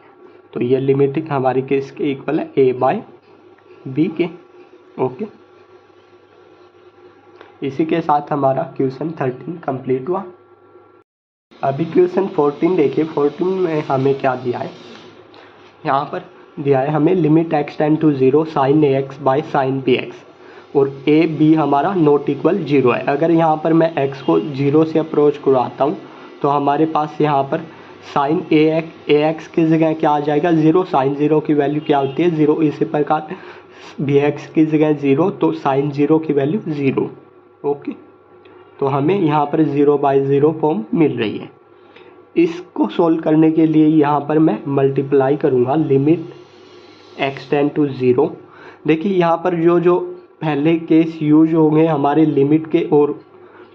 तो ये लिमिट हमारी किसके इक्वल है a/b के। ओके, इसी के साथ हमारा क्वेश्चन 13 कंप्लीट हुआ। अभी क्वेश्चन 14 देखिए। 14 में हमें क्या दिया है, यहाँ पर दिया है हमें limit x tend to 0 sine ax by sine bx और a b हमारा नॉट इक्वल 0 है। अगर यहाँ पर मैं x को 0 से अप्रोच करवाता हूँ तो हमारे पास यहाँ पर साइन ax की जगह क्या आ जाएगा 0, साइन 0 की वैल्यू क्या होती है 0। इसी प्रकार bx की जगह 0 तो साइन 0 की वैल्यू 0। ओके, तो हमें यहाँ पर 0/0 फॉर्म मिल रही है। इसको सोल्व करने के लिए यहाँ पर मैं मल्टीप्लाई करूँगा लिमिट x टेंड टू 0। देखिए यहाँ पर जो पहले केस यूज होंगे हमारे लिमिट के और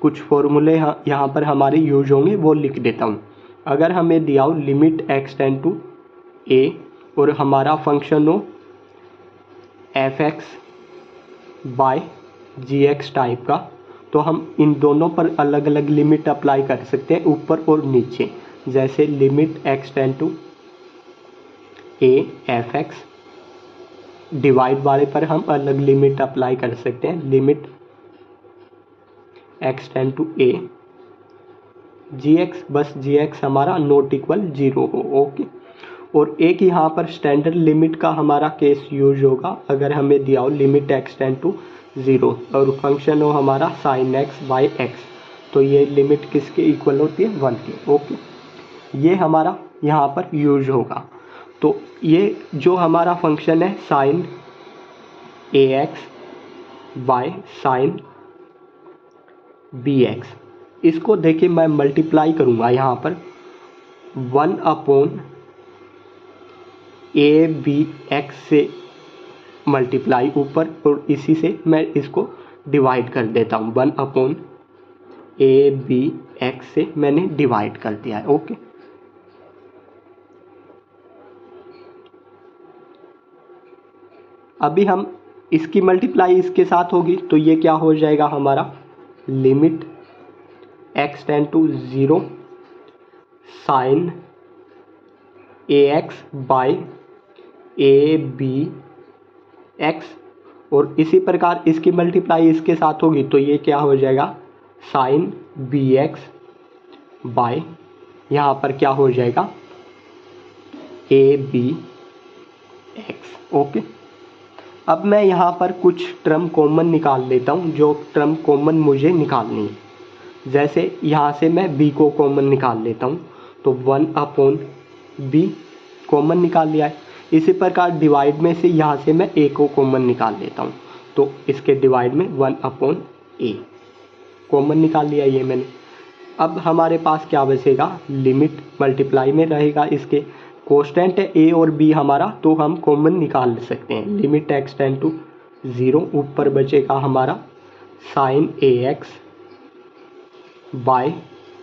कुछ फॉर्मूले यहाँ पर हमारे यूज होंगे, वो लिख देता हूँ। अगर हमें दिया हो limit x tend to a और हमारा फंक्शन हो fx बाय gx टाइप का, तो हम इन दोनों पर अलग अलग लिमिट अप्लाई कर सकते हैं, ऊपर और नीचे। जैसे limit x tend to a fx, divide वाले पर हम अलग लिमिट अप्लाई कर सकते हैं, limit x tend to a gx, बस gx हमारा नॉट इक्वल 0 हो। ओके, और एक यहाँ पर स्टैंडर्ड लिमिट का हमारा केस यूज होगा। अगर हमें दिया हो लिमिट x टेंड टू 0 और फंक्शन हो हमारा साइन x बाई x, तो ये लिमिट किसके इक्वल होती है 1 की। ओके, ये हमारा यहाँ पर यूज होगा। तो ये जो हमारा फंक्शन है sine ax by sine bx, इसको देखिए मैं मल्टीप्लाई करूँगा यहाँ पर 1 अपॉन ए बी एक्स से मल्टीप्लाई ऊपर, और इसी से मैं इसको डिवाइड कर देता हूँ। 1 अपॉन ए बी एक्स से मैंने डिवाइड कर दिया है। ओके, अभी हम इसकी मल्टीप्लाई इसके साथ होगी तो ये क्या हो जाएगा हमारा limit x tend to 0 sine ax by a b x, और इसी प्रकार इसकी मल्टीप्लाई इसके साथ होगी तो ये क्या हो जाएगा साइन बी एक्स बाई यहाँ पर क्या हो जाएगा ए बी एक्स। ओके, अब मैं यहाँ पर कुछ टर्म कॉमन निकाल लेता हूँ, जो टर्म कॉमन मुझे निकालनी है। जैसे यहाँ से मैं b को कॉमन निकाल लेता हूँ, तो 1 अपॉन b कॉमन निकाल लिया है। इसी प्रकार डिवाइड में से यहाँ से मैं a को कॉमन निकाल लेता हूँ, तो इसके डिवाइड में 1 अपॉन a कॉमन निकाल लिया ये मैंने। अब हमारे पास क्या बचेगा, लिमिट मल्टीप्लाई में रहेगा, इसके कांस्टेंट है a और b हमारा, तो हम कॉमन निकाल सकते हैं। लिमिट x टेंड टू 0, ऊपर बचेगा हमारा साइन ax बाय,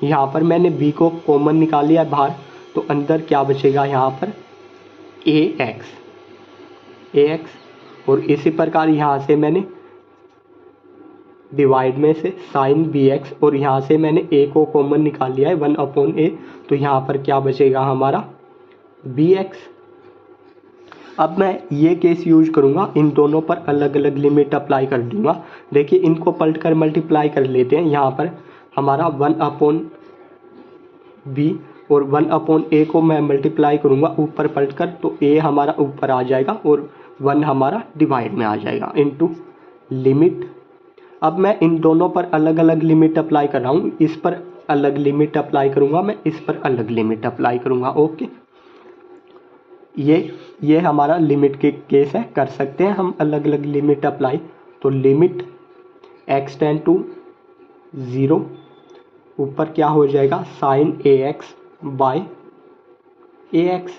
यहाँ पर मैंने b को कॉमन निकाल लिया है बाहर, तो अंदर क्या बचेगा यहाँ पर ax, और इसी प्रकार यहाँ से मैंने डिवाइड में से साइन bx, और यहाँ से मैंने a को कॉमन निकाल लिया है 1 अपॉन a, तो यहाँ पर क्या बचेगा हमारा bx। अब मैं ये केस यूज करूँगा, इन दोनों पर अलग अलग लिमिट अप्लाई कर दूँगा। देखिए इनको पलट कर मल्टीप्लाई कर लेते हैं। यहाँ पर हमारा 1 अपॉन b और 1 अपॉन a को मैं मल्टीप्लाई करूँगा ऊपर पलट कर, तो a हमारा ऊपर आ जाएगा और 1 हमारा डिवाइड में आ जाएगा इनटू लिमिट। अब मैं इन दोनों पर अलग अलग लिमिट अप्लाई कर रहा हूँ, इस पर अलग लिमिट अप्लाई करूँगा, मैं इस पर अलग लिमिट अप्लाई करूँगा। ओके, ये हमारा लिमिट के केस है, कर सकते हैं हम अलग अलग लिमिट अप्लाई। तो लिमिट x टेंड टू 0, ऊपर क्या हो जाएगा साइन ax बाय ax,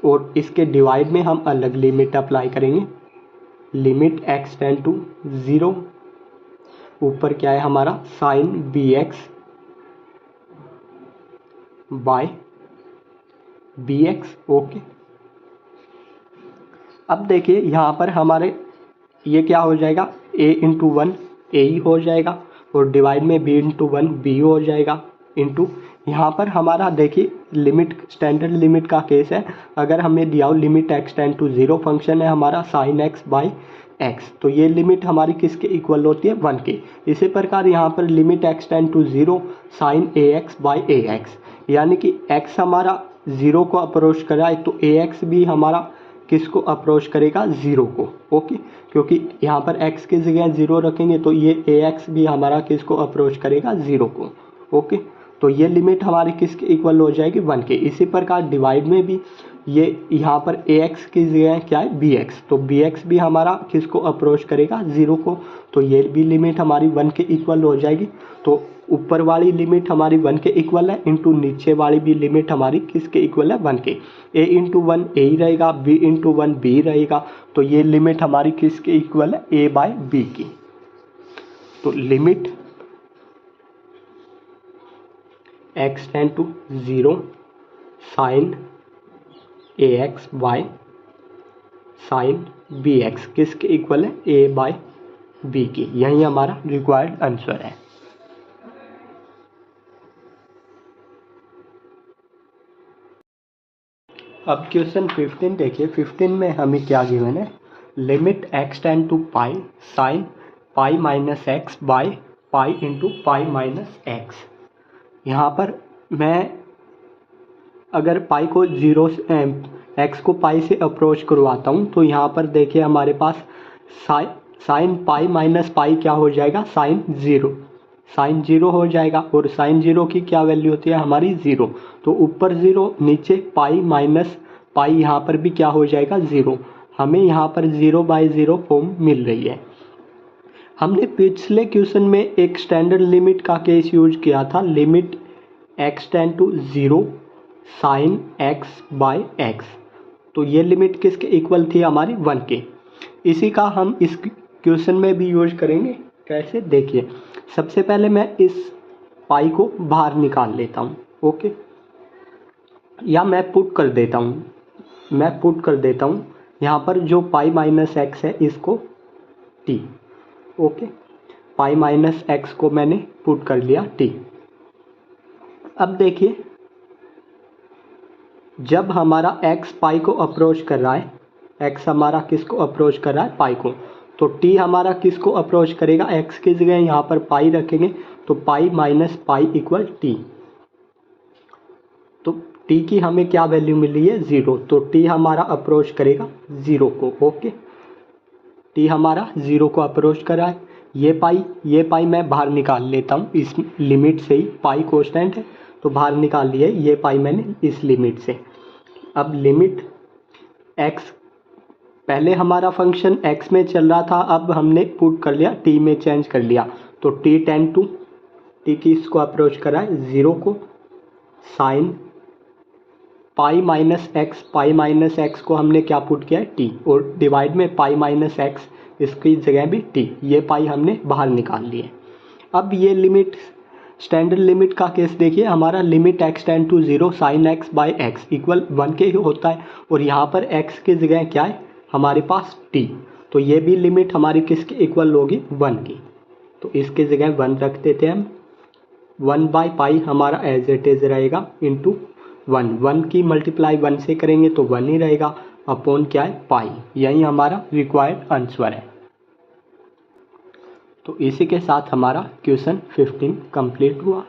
और इसके डिवाइड में हम अलग लिमिट अप्लाई करेंगे। लिमिट x टेंड टू 0, ऊपर क्या है हमारा sine bx by bx। Okay, अब देखिए यहाँ पर हमारे ये क्या हो जाएगा a इंटू 1 a ही हो जाएगा, और डिवाइड में b इंटू 1 b हो जाएगा, इंटू यहाँ पर हमारा देखिए लिमिट, स्टैंडर्ड लिमिट का केस है। अगर हमें दिया हो limit x tend to 0, function है हमारा साइन एक्स बाई एक्स, तो ये लिमिट हमारी किसके इक्वल होती है, 1 के। इसी प्रकार यहाँ पर limit x tend to 0 sine a x by a x, यानी कि x हमारा 0 को अप्रोच कर रहा है तो ax भी हमारा किसको अप्रोच करेगा, 0 को। ओके, क्योंकि यहाँ पर x की जगह 0 रखेंगे तो ये ax भी हमारा किसको अप्रोच करेगा, 0 को। ओके, तो ये लिमिट हमारी किसके इक्वल हो जाएगी, 1 के। इसी प्रकार डिवाइड में भी ये यहाँ पर ax की जगह क्या है, bx, तो bx भी हमारा किसको अप्रोच करेगा, 0 को, तो ये भी लिमिट हमारी 1 के इक्वल हो जाएगी। तो ऊपर वाली लिमिट हमारी 1 के इक्वल है, इंटू नीचे वाली भी लिमिट हमारी किसके इक्वल है, 1 के। a इंटू 1 a ही रहेगा, b इंटू 1 b रहेगा, तो ये लिमिट हमारी किसके इक्वल है, a बाई b की। तो limit x tend to 0 sine ax by sine bx किसके इक्वल है, a बाई b की। यही हमारा रिक्वायर्ड आंसर है। अब क्वेश्चन 15 देखिए। 15 में हमें क्या गिवन है, limit x tend to pi sine pi minus x by pi into pi minus x. यहाँ पर मैं अगर पाई को 0 एक्स को पाई से अप्रोच करवाता हूँ तो यहाँ पर देखिए हमारे पास साइन पाई माइनस पाई क्या हो जाएगा, साइन 0, साइन 0 हो जाएगा। और साइन 0 की क्या वैल्यू होती है हमारी, 0, तो ऊपर 0 नीचे पाई माइनस पाई, यहाँ पर भी क्या हो जाएगा, 0। हमें यहाँ पर 0/0 फॉर्म मिल रही है। हमने पिछले क्वेश्चन में एक स्टैंडर्ड लिमिट का केस यूज किया था, limit x tend to 0 sine x by x, तो ये लिमिट किसके इक्वल थी हमारी, 1 के। इसी का हम इस क्वेश्चन में भी यूज करेंगे। कैसे, देखिए सबसे पहले मैं इस पाई को बाहर निकाल लेता हूँ। ओके, या मैं पुट कर देता हूँ यहाँ पर जो पाई माइनस एक्स है इसको t। ओके, पाई माइनस एक्स को मैंने पुट कर लिया t। अब देखिए जब हमारा x पाई को अप्रोच कर रहा है, x हमारा किसको अप्रोच कर रहा है, पाई को, तो t हमारा किसको अप्रोच करेगा, x की जगह यहाँ पर पाई रखेंगे तो pi minus pi equal t। तो t की हमें क्या वैल्यू मिली है, 0, तो t हमारा अप्रोच करेगा 0 को। ओके, t हमारा 0 को अप्रोच कर रहा है। ये पाई मैं बाहर निकाल लेता हूँ इस लिमिट से ही, पाई कांस्टेंट है तो बाहर निकाल लिया है, ये पाई मैंने इस लिमिट से। अब लिमिट x, पहले हमारा फंक्शन x में चल रहा था, अब हमने पुट कर लिया t में चेंज कर लिया, तो t टेंड टू t की इसको अप्रोच करा है 0 को, साइन पाई माइनस एक्स को हमने क्या पुट किया है, t, और डिवाइड में पाई माइनस एक्स, इसकी जगह भी t, ये पाई हमने बाहर निकाल लिए। अब ये लिमिट, स्टैंडर्ड लिमिट का केस देखिए, हमारा limit x tend to 0 sine x by x equal 1 के ही होता है, और यहाँ पर x की जगह क्या है हमारे पास t, तो ये भी लिमिट हमारी किसके इक्वल होगी, 1 की। तो इसके जगह 1 रख देते हैं हम, 1 बाई पाई हमारा एज इट इज रहेगा इंटू 1 की मल्टीप्लाई 1 से करेंगे तो 1 ही रहेगा, अपॉन क्या है, पाई। यही हमारा रिक्वायर्ड आंसर है। तो इसी के साथ हमारा क्वेश्चन 15 कंप्लीट हुआ।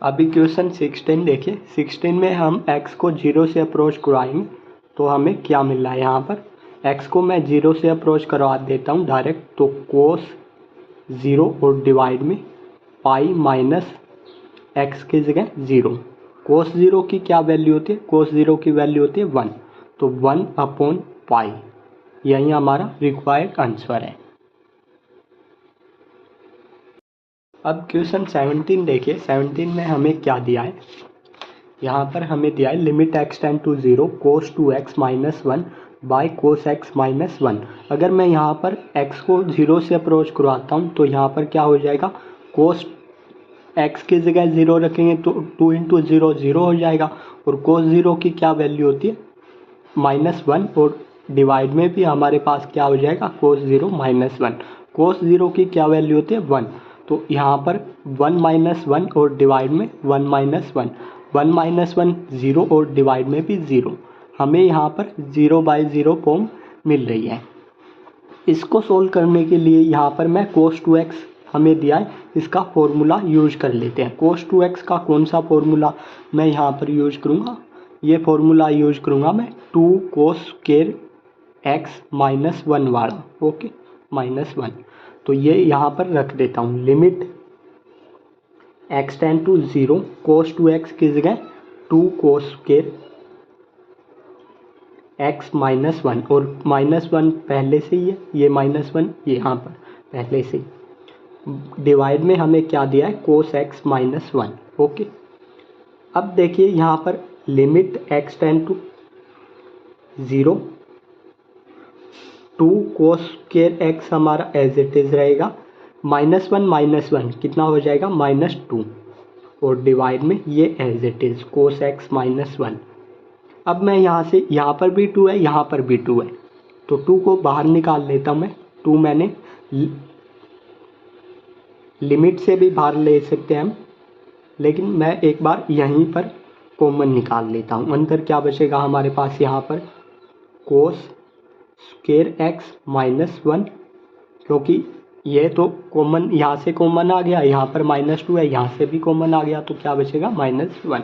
अभी क्वेश्चन 16 देखिए। 16 में हम x को 0 से अप्रोच कराएंगे तो हमें क्या मिल रहा है, यहाँ पर x को मैं 0 से अप्रोच करवा देता हूँ डायरेक्ट, तो कोस 0 और डिवाइड में पाई माइनस x की जगह 0। कोस 0 की क्या वैल्यू होती है, कोस 0 की वैल्यू होती है 1, तो 1 अपॉन पाई, यही हमारा रिक्वायर्ड आंसर है। अब क्वेश्चन 17 देखिए। 17 में हमें क्या दिया है, यहाँ पर हमें दिया है limit x tend to 0 cos 2x minus 1 by cos x minus 1। अगर मैं यहाँ पर x को 0 से अप्रोच करवाता हूँ तो यहाँ पर क्या हो जाएगा, कोस x की जगह 0 रखेंगे तो 2 इंटू 0 0 हो जाएगा, और कोस 0 की क्या वैल्यू होती है, -1, और डिवाइड में भी हमारे पास क्या हो जाएगा, कोस 0 -1। कोस 0 की क्या वैल्यू होती है, 1, तो यहाँ पर 1 माइनस 1 और डिवाइड में 1 माइनस 1, 1 माइनस 1 0 और डिवाइड में भी 0। हमें यहाँ पर 0/0 फॉर्म मिल रही है। इसको सोल्व करने के लिए यहाँ पर मैं cos 2x हमें दिया है, इसका फॉर्मूला यूज कर लेते हैं। cos 2x का कौन सा फॉर्मूला मैं यहाँ पर यूज करूँगा, ये फॉर्मूला यूज करूँगा मैं 2 cos स्क्वायर x माइनस 1 वाला, ओके, -1। तो ये यहाँ पर रख देता हूँ, limit x tend to 0, cos 2x की जगह 2 cos स्क्वायर x माइनस 1, और -1 पहले से ही है, ये -1 ये यहाँ पर पहले से ही। डिवाइड में हमें क्या दिया है, cos x माइनस 1, ओके। अब देखिए यहाँ पर limit x tend to 0, 2 cos square x हमारा एज इट इज़ रहेगा, -1 कितना हो जाएगा, -2, और डिवाइड में ये as it is cos x minus 1। अब मैं यहाँ से, यहाँ पर भी 2 है, यहाँ पर भी 2 है, तो 2 को बाहर निकाल लेता हूँ मैं। 2 मैंने लिमिट से भी बाहर ले सकते हैं हम, लेकिन मैं एक बार यहीं पर कॉमन निकाल लेता हूँ। अंदर क्या बचेगा हमारे पास, यहाँ पर cos स्क्वायर x माइनस 1, क्योंकि ये तो कॉमन, यहाँ से कॉमन आ गया, यहाँ पर -2 है, यहाँ से भी कॉमन आ गया, तो क्या बचेगा, -1।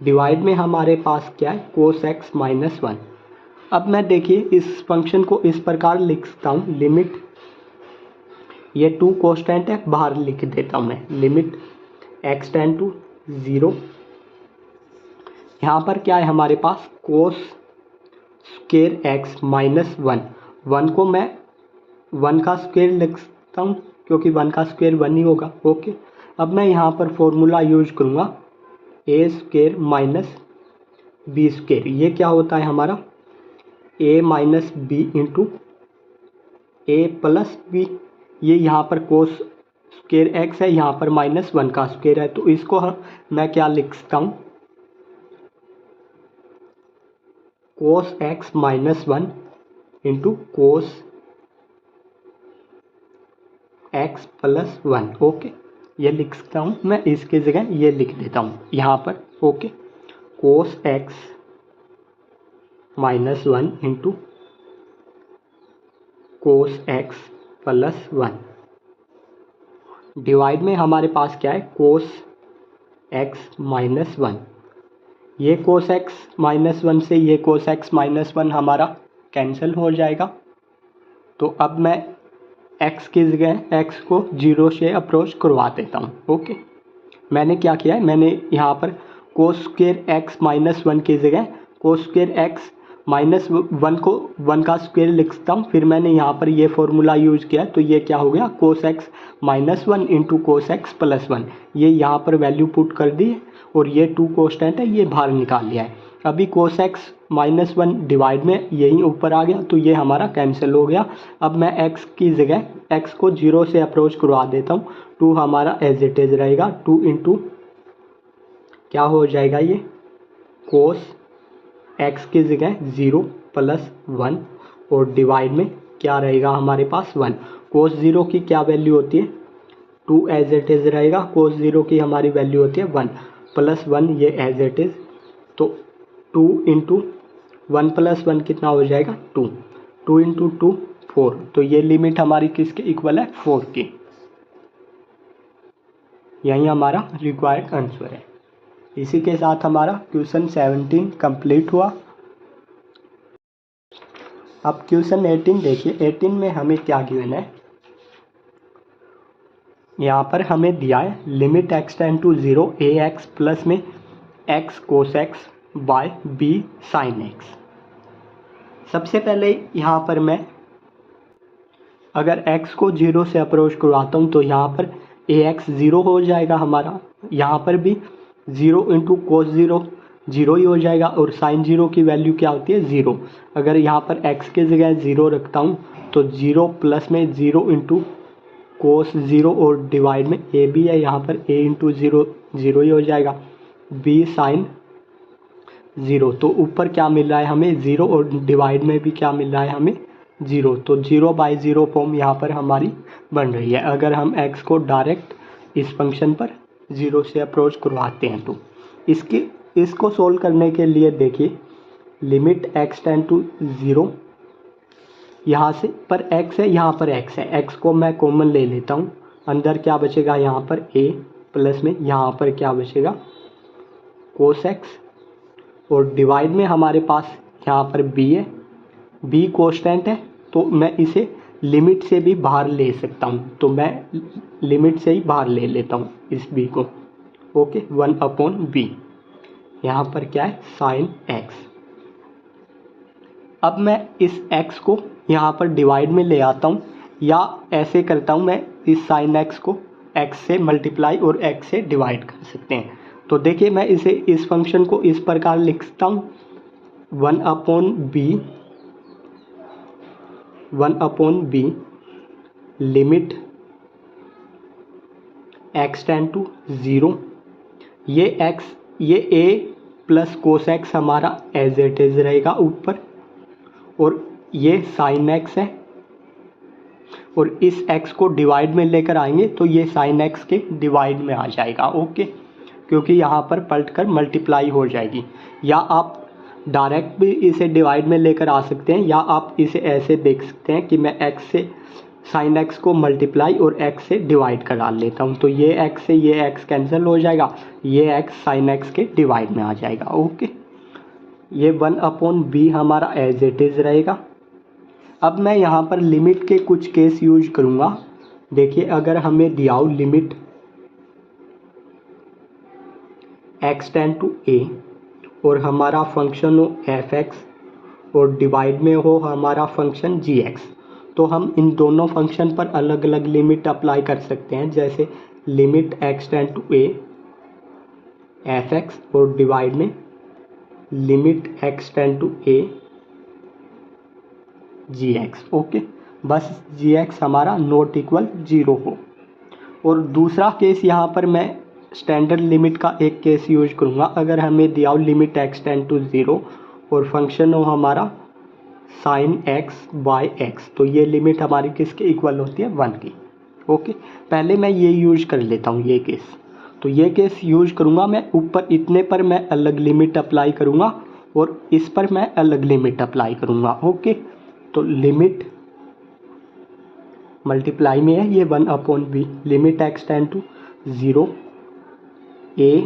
डिवाइड में हमारे पास क्या है, cos x माइनस 1। अब मैं देखिए इस फंक्शन को इस प्रकार लिख सकता हूँ, लिमिट, ये 2 कांस्टेंट है, बाहर लिख देता हूँ मैं, लिमिट x टेंड टू 0, यहाँ पर क्या है हमारे पास, cos स्क्वायर x माइनस 1, 1 को मैं 1 का स्क्वायर लिख सकता हूँ, क्योंकि 1 का स्क्वायर 1 ही होगा, ओके। अब मैं यहाँ पर फॉर्मूला यूज करूँगा a square minus b square. ये क्या होता है हमारा, a minus b into a plus b. ये यहाँ पर cos स्क्वायर x है, यहाँ पर -1 का स्क्वायर है, तो इसको मैं क्या लिख सकता हूँ, cos x minus 1 into cos x plus 1, okay. ये लिख सकता हूँ मैं, इसके जगह ये लिख देता हूँ यहाँ पर, okay, cos x minus 1 into cos x plus 1। Divide में हमारे पास क्या है, cos x माइनस 1। ये cos x माइनस 1 से ये cos x माइनस 1 हमारा कैंसिल हो जाएगा। तो अब मैं x की जगह x को 0 से अप्रोच करवा देता हूँ, ओके। मैंने क्या किया है, मैंने यहाँ पर cos स्क्वायर x माइनस 1 की जगह cos स्क्वायर x माइनस 1 को 1 का स्क्वायर लिख सकता हूँ। फिर मैंने यहाँ पर ये फॉर्मूला यूज किया, तो ये क्या हो गया, cos x minus 1 into cos x plus 1। ये यहाँ पर वैल्यू पुट कर दी है, और ये 2 कांस्टेंट है, ये बाहर निकाल लिया है। अभी cos x माइनस 1 डिवाइड में यहीं ऊपर आ गया, तो ये हमारा कैंसिल हो गया। अब मैं x की जगह x को 0 से अप्रोच करवा देता हूँ, 2 हमारा एज इट इज रहेगा, 2 इंटू क्या हो जाएगा, ये cos x की जगह 0 प्लस 1, और डिवाइड में क्या रहेगा हमारे पास 1। cos 0 की क्या वैल्यू होती है, 2 एज इट इज रहेगा, cos 0 की हमारी वैल्यू होती है 1 प्लस 1, ये एज इट इज। तो 2 इंटू 1 प्लस 1 कितना हो जाएगा, 2, 2 इंटू 2 4। तो ये लिमिट हमारी किसके इक्वल है, 4 की। यही हमारा रिक्वायर्ड आंसर है। इसी के साथ हमारा क्वेश्चन 17 कंप्लीट हुआ। अब क्वेश्चन 18 देखिए, 18 में हमें क्या गिवन है, यहाँ पर हमें दिया है limit x tend to 0 ax plus में x cos x by b sin x। सबसे पहले यहाँ पर मैं अगर x को 0 से अप्रोच करवाता हूँ, तो यहाँ पर ax 0 हो जाएगा हमारा, यहाँ पर भी 0 इंटू कोस 0 0 ही हो जाएगा, और साइन 0 की वैल्यू क्या होती है, 0। अगर यहाँ पर x के जगह 0 रखता हूँ, तो 0 प्लस में 0 इंटू कोस 0, और डिवाइड में a भी है, यहाँ पर a इंटू 0 0 ही हो जाएगा, b साइन 0। तो ऊपर क्या मिल रहा है हमें, 0, और डिवाइड में भी क्या मिल रहा है हमें, 0। तो 0/0 फॉर्म यहाँ पर हमारी बन रही है अगर हम x को डायरेक्ट इस फंक्शन पर 0 से अप्रोच करवाते हैं। तो इसको सोल्व करने के लिए देखिए लिमिट x टेंड टू 0, यहाँ से पर x है, यहाँ पर x है, x को मैं कॉमन ले लेता हूँ, अंदर क्या बचेगा यहाँ पर a प्लस में यहाँ पर क्या बचेगा cos x, और डिवाइड में हमारे पास यहाँ पर b है, b कांस्टेंट है तो मैं इसे लिमिट से भी बाहर ले सकता हूँ, तो मैं लिमिट से ही बाहर ले लेता हूँ इस b को। ओके 1/b, यहाँ पर क्या है साइन x। अब मैं इस x को यहाँ पर डिवाइड में ले आता हूँ, या ऐसे करता हूँ मैं इस साइन x को x से मल्टीप्लाई और x से डिवाइड कर सकते हैं। तो देखिए मैं इस फंक्शन को इस प्रकार लिखता हूँ 1/b limit x tend to 0, ये a प्लस कोस x हमारा एज इट इज रहेगा ऊपर, और ये साइन x है, और इस x को डिवाइड में लेकर आएंगे तो ये साइन x के डिवाइड में आ जाएगा। ओके, क्योंकि यहाँ पर पलट कर मल्टीप्लाई हो जाएगी, या आप डायरेक्ट भी इसे डिवाइड में लेकर आ सकते हैं, या आप इसे ऐसे देख सकते हैं कि मैं x से साइन x को मल्टीप्लाई और x से डिवाइड करा लेता हूँ, तो ये x से ये x कैंसिल हो जाएगा, ये x साइन x के डिवाइड में आ जाएगा। ओके, ये 1/b हमारा एज इट इज़ रहेगा। अब मैं यहाँ पर लिमिट के कुछ केस यूज करूँगा। देखिए अगर हमें दिया हो limit x tend to a और हमारा फंक्शन हो f(x) और डिवाइड में हो हमारा फंक्शन g(x), तो हम इन दोनों फंक्शन पर अलग अलग लिमिट अप्लाई कर सकते हैं। जैसे limit x tend to a f(x) और डिवाइड में limit x tend to a gx। Okay, बस gx हमारा नॉट इक्वल 0 हो। और दूसरा केस यहाँ पर मैं स्टैंडर्ड लिमिट का एक केस यूज करूँगा। अगर हमें दिया हो लिमिट x टेंड टू 0 और फंक्शन हो हमारा साइन x बाय x, तो ये लिमिट हमारी किसके इक्वल होती है 1 की। ओके, पहले मैं ये यूज कर लेता हूँ ये केस, तो ये केस यूज करूँगा मैं। ऊपर इतने पर मैं अलग लिमिट अप्लाई करूँगा और इस पर मैं अलग लिमिट अप्लाई करूँगा। ओके, तो लिमिट मल्टीप्लाई में है ये 1/b limit x tend to 0 a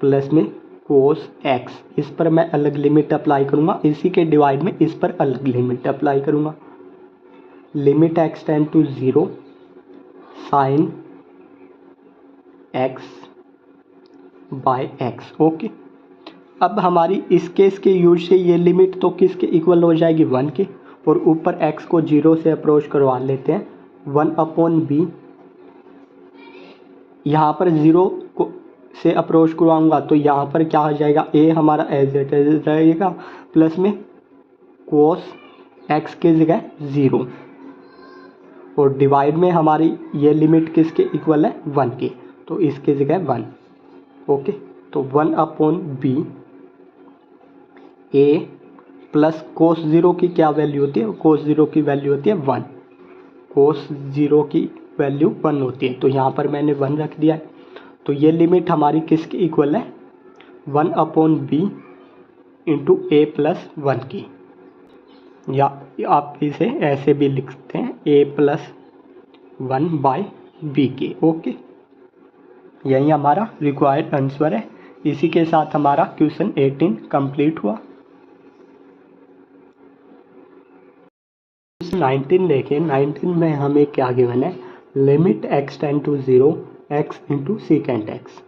plus में कोस x, इस पर मैं अलग लिमिट अप्लाई करूँगा, इसी के डिवाइड में इस पर अलग लिमिट अप्लाई करूँगा। Limit x tend to 0 sine x by x। Okay, अब हमारी इस केस के यूज से ये लिमिट तो किसके इक्वल हो जाएगी 1 के, और ऊपर x को 0 से अप्रोच करवा लेते हैं 1/b। यहाँ पर 0 को से अप्रोच करवाऊंगा तो यहाँ पर क्या हो जाएगा a हमारा एज इट इज रहेगा प्लस में कोस x की जगह 0, और डिवाइड में हमारी ये लिमिट किसके इक्वल है 1 के, तो इसकी जगह 1। ओके, तो 1/b a प्लस कोस 0 की क्या वैल्यू होती है, कोस 0 की वैल्यू होती है 1, कोस 0 की वैल्यू 1 होती है, तो यहाँ पर मैंने 1 रख दिया है। तो ये लिमिट हमारी किसकी इक्वल है 1/b इंटू a प्लस 1 की, या आप इसे ऐसे भी लिख सकते हैं a प्लस 1/b की। ओके, यही हमारा रिक्वायर्ड आंसर है। इसी के साथ हमारा क्वेश्चन 18 कंप्लीट हुआ। 19 देखिए, 19 में हमें क्या गिवन है, limit x tend to 0 x into secant x।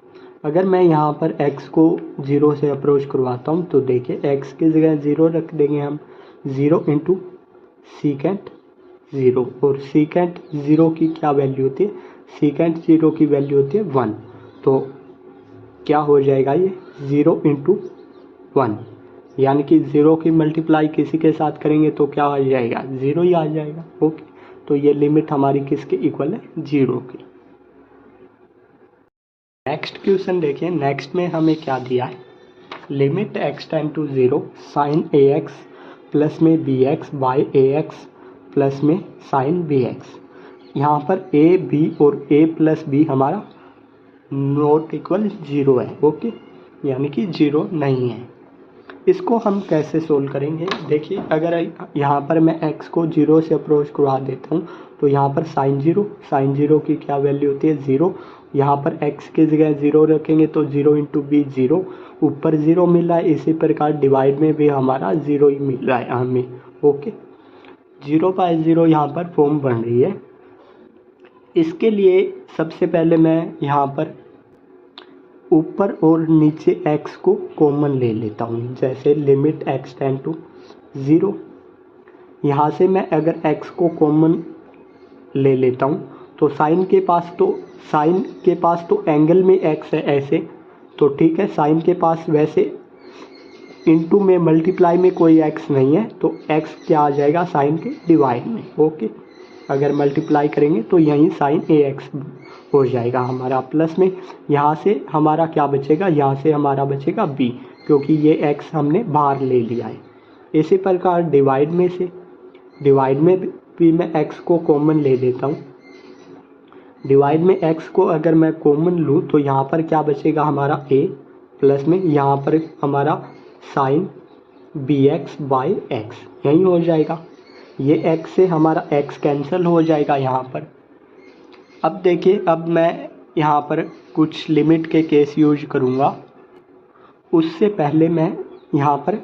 अगर मैं यहाँ पर x को 0 से अप्रोच करवाता हूँ तो देखिए x की जगह 0 रख देंगे हम, 0 इंटू सीकेंट 0, और सीकेंट 0 की क्या वैल्यू होती है, सीकेंट 0 की वैल्यू होती है 1, तो क्या हो जाएगा ये 0 इंटू 1, यानी कि 0 की मल्टीप्लाई किसी के साथ करेंगे तो क्या आ जाएगा 0 ही आ जाएगा। ओके, तो ये लिमिट हमारी किसके इक्वल है 0 की। नेक्स्ट क्वेश्चन देखिए, नेक्स्ट में हमें क्या दिया है, limit x tend to 0 sine ax plus में bx बाई ax प्लस में साइन bx। यहाँ पर ए बी और ए प्लस बी हमारा नॉट इक्वल 0 है। ओके, यानी कि 0 नहीं है। इसको हम कैसे सोल्व करेंगे? देखिए, अगर यहाँ पर मैं x को 0 से अप्रोच करवा देता हूँ तो यहाँ पर साइन जीरो की क्या वैल्यू होती है? 0। यहाँ पर x की जगह 0 रखेंगे तो 0 इंटू बी 0, ऊपर 0 मिल रहा है। इसी प्रकार डिवाइड में भी हमारा 0 ही मिल रहा है हमें। ओके, 0/0 यहाँ पर फॉर्म बन रही है। इसके लिए सबसे पहले मैं यहाँ पर ऊपर और नीचे x को कॉमन ले लेता हूँ। जैसे लिमिट x टेंड टू 0, यहाँ से मैं अगर x को कॉमन ले लेता हूँ तो साइन के पास तो एंगल में x है ऐसे, तो ठीक है। साइन के पास वैसे इनटू में मल्टीप्लाई में कोई x नहीं है, तो x क्या आ जाएगा? साइन के डिवाइड में। ओके, अगर मल्टीप्लाई करेंगे तो यहीं साइन ax हो जाएगा हमारा प्लस में। यहाँ से हमारा क्या बचेगा? यहाँ से हमारा बचेगा b, क्योंकि ये x हमने बाहर ले लिया है। इसी प्रकार डिवाइड में भी मैं x को कॉमन ले लेता हूँ। डिवाइड में x को अगर मैं कॉमन लूँ तो यहाँ पर क्या बचेगा? हमारा a प्लस में यहाँ पर हमारा साइन bx/x यहीं हो जाएगा। ये x से हमारा x कैंसिल हो जाएगा यहाँ पर। अब देखिए, अब मैं यहाँ पर कुछ लिमिट के केस यूज करूँगा। उससे पहले मैं यहाँ पर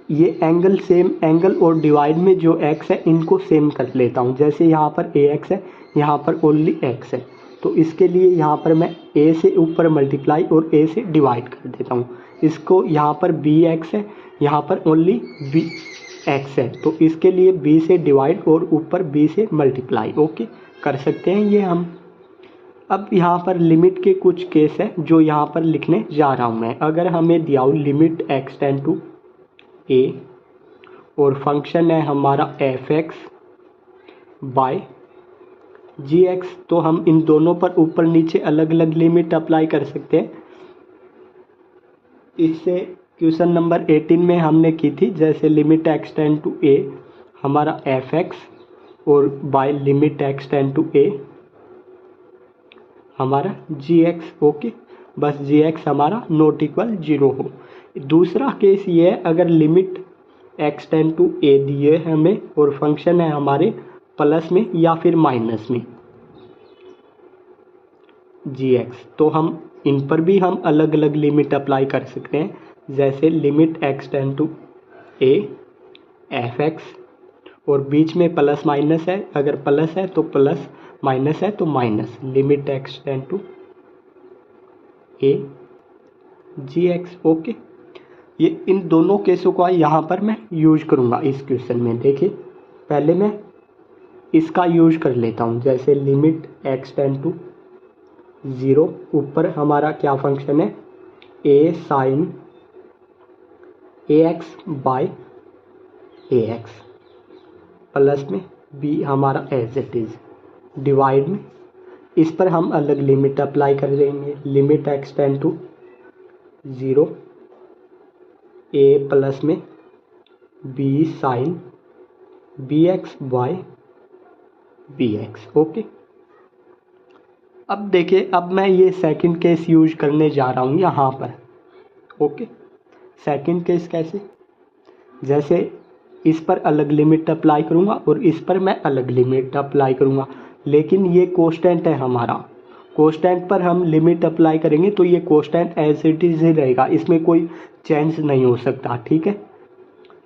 ये एंगल और डिवाइड में जो x है इनको सेम कर लेता हूँ। जैसे यहाँ पर ax है, यहाँ पर ओनली x है, तो इसके लिए यहाँ पर मैं a से ऊपर मल्टीप्लाई और a से डिवाइड कर देता हूँ। इसको यहाँ पर bx है, यहाँ पर ओनली bx है, तो इसके लिए b से डिवाइड और ऊपर b से मल्टीप्लाई। ओके, कर सकते हैं ये हम। अब यहाँ पर लिमिट के कुछ केस है जो यहाँ पर लिखने जा रहा हूँ मैं। अगर हमें दिया हो limit x tend to a और फंक्शन है हमारा f(x) बाय gx, तो हम इन दोनों पर ऊपर नीचे अलग अलग लिमिट अप्लाई कर सकते हैं। इससे क्वेश्चन नंबर 18 में हमने की थी। जैसे limit x tend to a हमारा f(x) और by limit x tend to a हमारा gx। ओके, बस gx हमारा नॉट इक्वल 0 हो। दूसरा केस ये है, अगर limit x tend to a दिए हमें और फंक्शन है हमारे प्लस में या फिर माइनस में gx, तो हम इन पर भी हम अलग अलग लिमिट अप्लाई कर सकते हैं। जैसे limit x tend to a f(x) और बीच में प्लस माइनस है, अगर प्लस है तो प्लस, माइनस है तो minus. Limit x tend to a gx। Okay, ये इन दोनों केसों का यहाँ पर मैं यूज करूँगा इस क्वेश्चन में। देखिए, पहले मैं इसका यूज कर लेता हूँ। जैसे लिमिट x टेंड टू 0, ऊपर हमारा क्या फंक्शन है? a sine ax by ax plus में b हमारा एज इट इज, डिवाइड में इस पर हम अलग लिमिट अप्लाई कर देंगे। Limit x tend to 0 a plus में b sine bx by bx। Okay, अब देखिए, अब मैं ये सेकंड केस यूज करने जा रहा हूँ यहाँ पर। ओके, सेकंड केस कैसे? जैसे इस पर अलग लिमिट अप्लाई करूँगा और इस पर मैं अलग लिमिट अप्लाई करूँगा, लेकिन ये कोस्टेंट है हमारा। कोस्टेंट पर हम लिमिट अप्लाई करेंगे तो ये कोस्टेंट एज इट इज ही रहेगा, इसमें कोई चेंज नहीं हो सकता। ठीक है,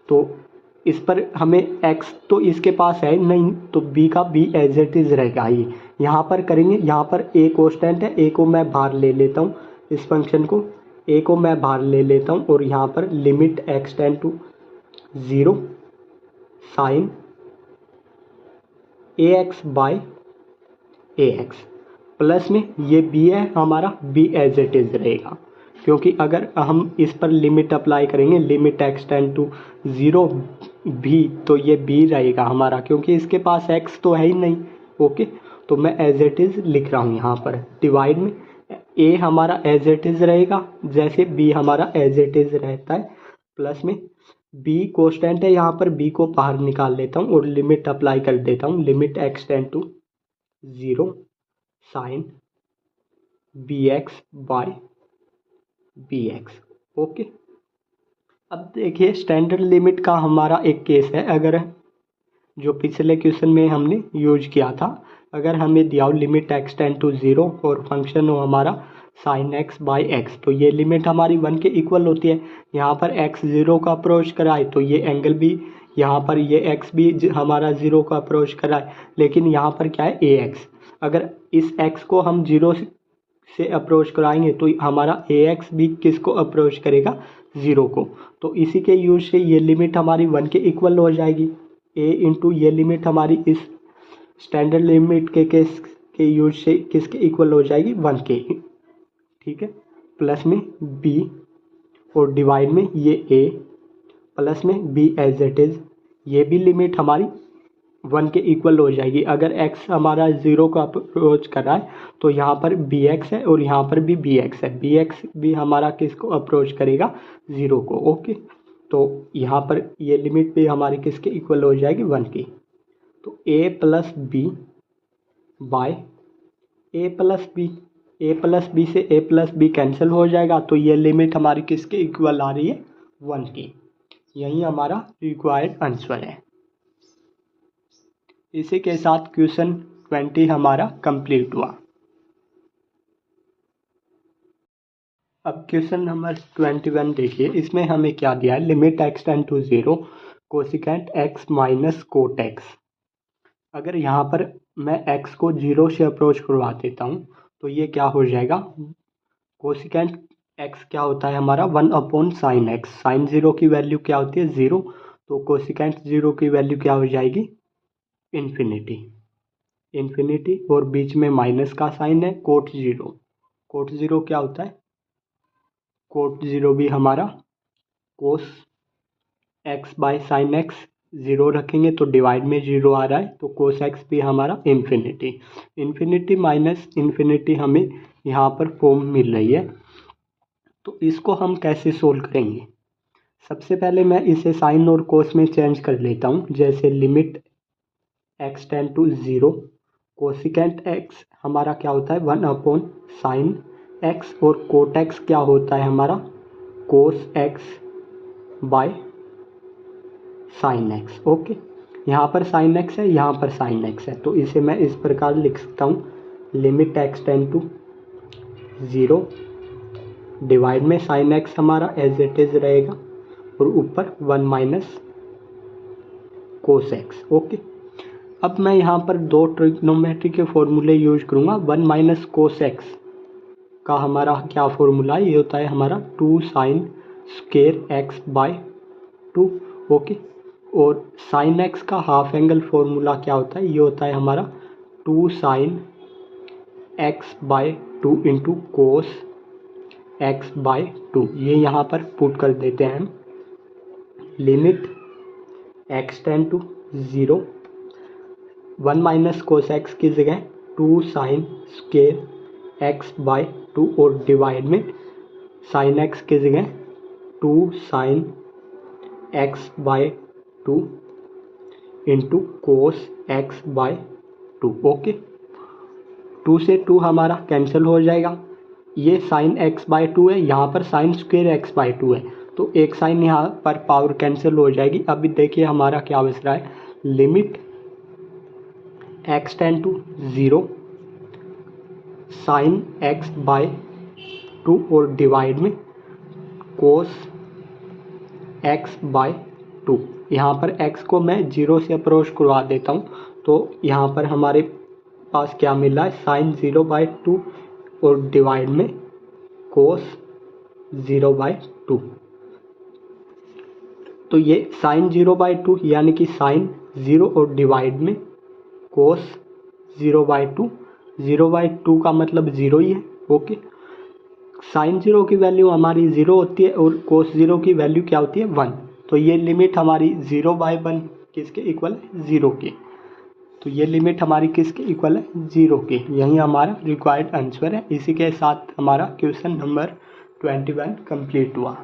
तो इस पर हमें x तो इसके पास है नहीं, तो b का b एज इट इज रहेगा। ये यहाँ पर करेंगे, यहाँ पर a कोस्टेंट है, a को मैं बाहर ले लेता हूँ, इस फंक्शन को a को मैं बाहर ले लेता हूँ और यहाँ पर limit x tend to 0 sine ax by ax plus में ये b है हमारा, b एज इट इज रहेगा, क्योंकि अगर हम इस पर लिमिट अप्लाई करेंगे limit x tend to 0 b, तो ये b रहेगा हमारा, क्योंकि इसके पास x तो है ही नहीं। ओके, तो मैं एज इट इज लिख रहा हूँ यहाँ पर। डिवाइड में a हमारा एज इट इज रहेगा, जैसे b हमारा एज इट इज रहता है, प्लस में b कोस्टेंट है, यहाँ पर b को बाहर निकाल लेता हूँ और लिमिट अप्लाई कर देता हूँ। Limit x tend to 0 sine bx by bx। Okay, अब देखिए स्टैंडर्ड लिमिट का हमारा एक केस है, अगर जो पिछले क्वेश्चन में हमने यूज किया था, अगर हमें दिया हो लिमिट x टेंड टू 0 और फंक्शन हो हमारा साइन x बाई एक्स, तो ये लिमिट हमारी 1 के इक्वल होती है। यहाँ पर x 0 का अप्रोच कराए तो ये एंगल भी, यहाँ पर ये x भी हमारा 0 का अप्रोच कराए, लेकिन यहाँ पर क्या है ax, अगर इस x को हम 0 से अप्रोच कराएंगे तो हमारा ax भी किसको अप्रोच करेगा, 0 को। तो इसी के यूज से ये लिमिट हमारी 1 के इक्वल हो जाएगी। a इंटू ये लिमिट हमारी इस स्टैंडर्ड लिमिट के केस के यूज से किसके इक्वल हो जाएगी, 1 के। ठीक है, प्लस में b और डिवाइड में ये a प्लस में b एज इट इज, ये भी लिमिट हमारी 1 के इक्वल हो जाएगी। अगर x हमारा 0 का अप्रोच कर रहा है तो यहाँ पर bx है और यहाँ पर भी bx है, bx भी हमारा किसको अप्रोच करेगा, 0 को। ओके, तो यहाँ पर ये लिमिट भी हमारी किसके इक्वल हो जाएगी, 1 की। तो a plus b by a plus b से a प्लस बी कैंसिल हो जाएगा, तो ये लिमिट हमारी किसके इक्वल आ रही है, 1 की। यही हमारा रिक्वायर्ड आंसर है। इसी के साथ क्वेश्चन 20 हमारा कंप्लीट हुआ। अब क्वेश्चन नंबर 21 देखिए, इसमें हमें क्या दिया है, limit x tend to 0 cosecant x minus cot x। अगर यहाँ पर मैं x को 0 से अप्रोच करवा देता हूँ तो ये क्या हो जाएगा, कोसिकेंट x क्या होता है हमारा 1 अपॉन साइन x, साइन 0 की वैल्यू क्या होती है, 0, तो कोसिकेंट 0 की वैल्यू क्या हो जाएगी, इन्फिनिटी। इन्फिनिटी और बीच में माइनस का साइन है, कोट 0, कोट 0 क्या होता है, कोट 0 भी हमारा cos x by sine x, 0 रखेंगे तो डिवाइड में 0 आ रहा है, तो कोस x भी हमारा इन्फिनिटी। इन्फिनिटी माइनस इन्फिनिटी हमें यहाँ पर फॉर्म मिल रही है, तो इसको हम कैसे सोल्व करेंगे। सबसे पहले मैं इसे साइन और कोस में चेंज कर लेता हूँ, जैसे limit x tend to 0 cosecant x हमारा क्या होता है, 1 अपॉन साइन x, और कोट x क्या होता है हमारा, cos x by sine x। Okay, यहाँ पर साइन x है, यहाँ पर साइन x है, तो इसे मैं इस प्रकार लिख सकता हूँ, limit x tend to 0 divide में साइन x हमारा एज इट इज रहेगा और ऊपर 1 माइनस कोस x। ओके, अब मैं यहाँ पर दो ट्रिग्नोमेट्री के फॉर्मूले यूज करूँगा। 1 माइनस कोस x का हमारा क्या फॉर्मूला है, ये होता है हमारा 2 sine square x by 2। Okay, और साइन x का हाफ एंगल फॉर्मूला क्या होता है, ये होता है हमारा 2 sine x by 2 into cos x by 2। ये यहाँ पर पुट कर देते हैं हम, limit x tend to 0 1 minus cos x की जगह 2 साइन स्क्वायर x बाय 2 और डिवाइड में साइन x की जगह 2 sine x by 2 into cos x by 2। Okay, 2 से 2 हमारा कैंसिल हो जाएगा, ये साइन x बाय 2 है, यहाँ पर साइन स्क्वायर x बाय 2 है, तो एक साइन यहाँ पर पावर कैंसिल हो जाएगी। अभी देखिए हमारा क्या बच रहा है, limit x tend to 0 sine x by 2 और डिवाइड में कोस x बाय 2। यहाँ पर x को मैं 0 से अप्रोच करवा देता हूँ, तो यहाँ पर हमारे पास क्या मिल रहा है, साइन 0 बाय 2 और डिवाइड में कोस 0 बाय 2। तो ये साइन 0 बाय 2 यानी कि साइन 0 और डिवाइड में कोस 0 बाय 2, 0 बाय 2 का मतलब 0 ही है। ओके, साइन 0 की वैल्यू हमारी 0 होती है और कोस 0 की वैल्यू क्या होती है, 1, तो ये लिमिट हमारी 0 बाय 1 किसके इक्वल है, 0 के। तो ये लिमिट हमारी किसके इक्वल है, 0 के। यही हमारा रिक्वायर्ड आंसर है। इसी के साथ हमारा क्वेश्चन नंबर 21 कंप्लीट हुआ।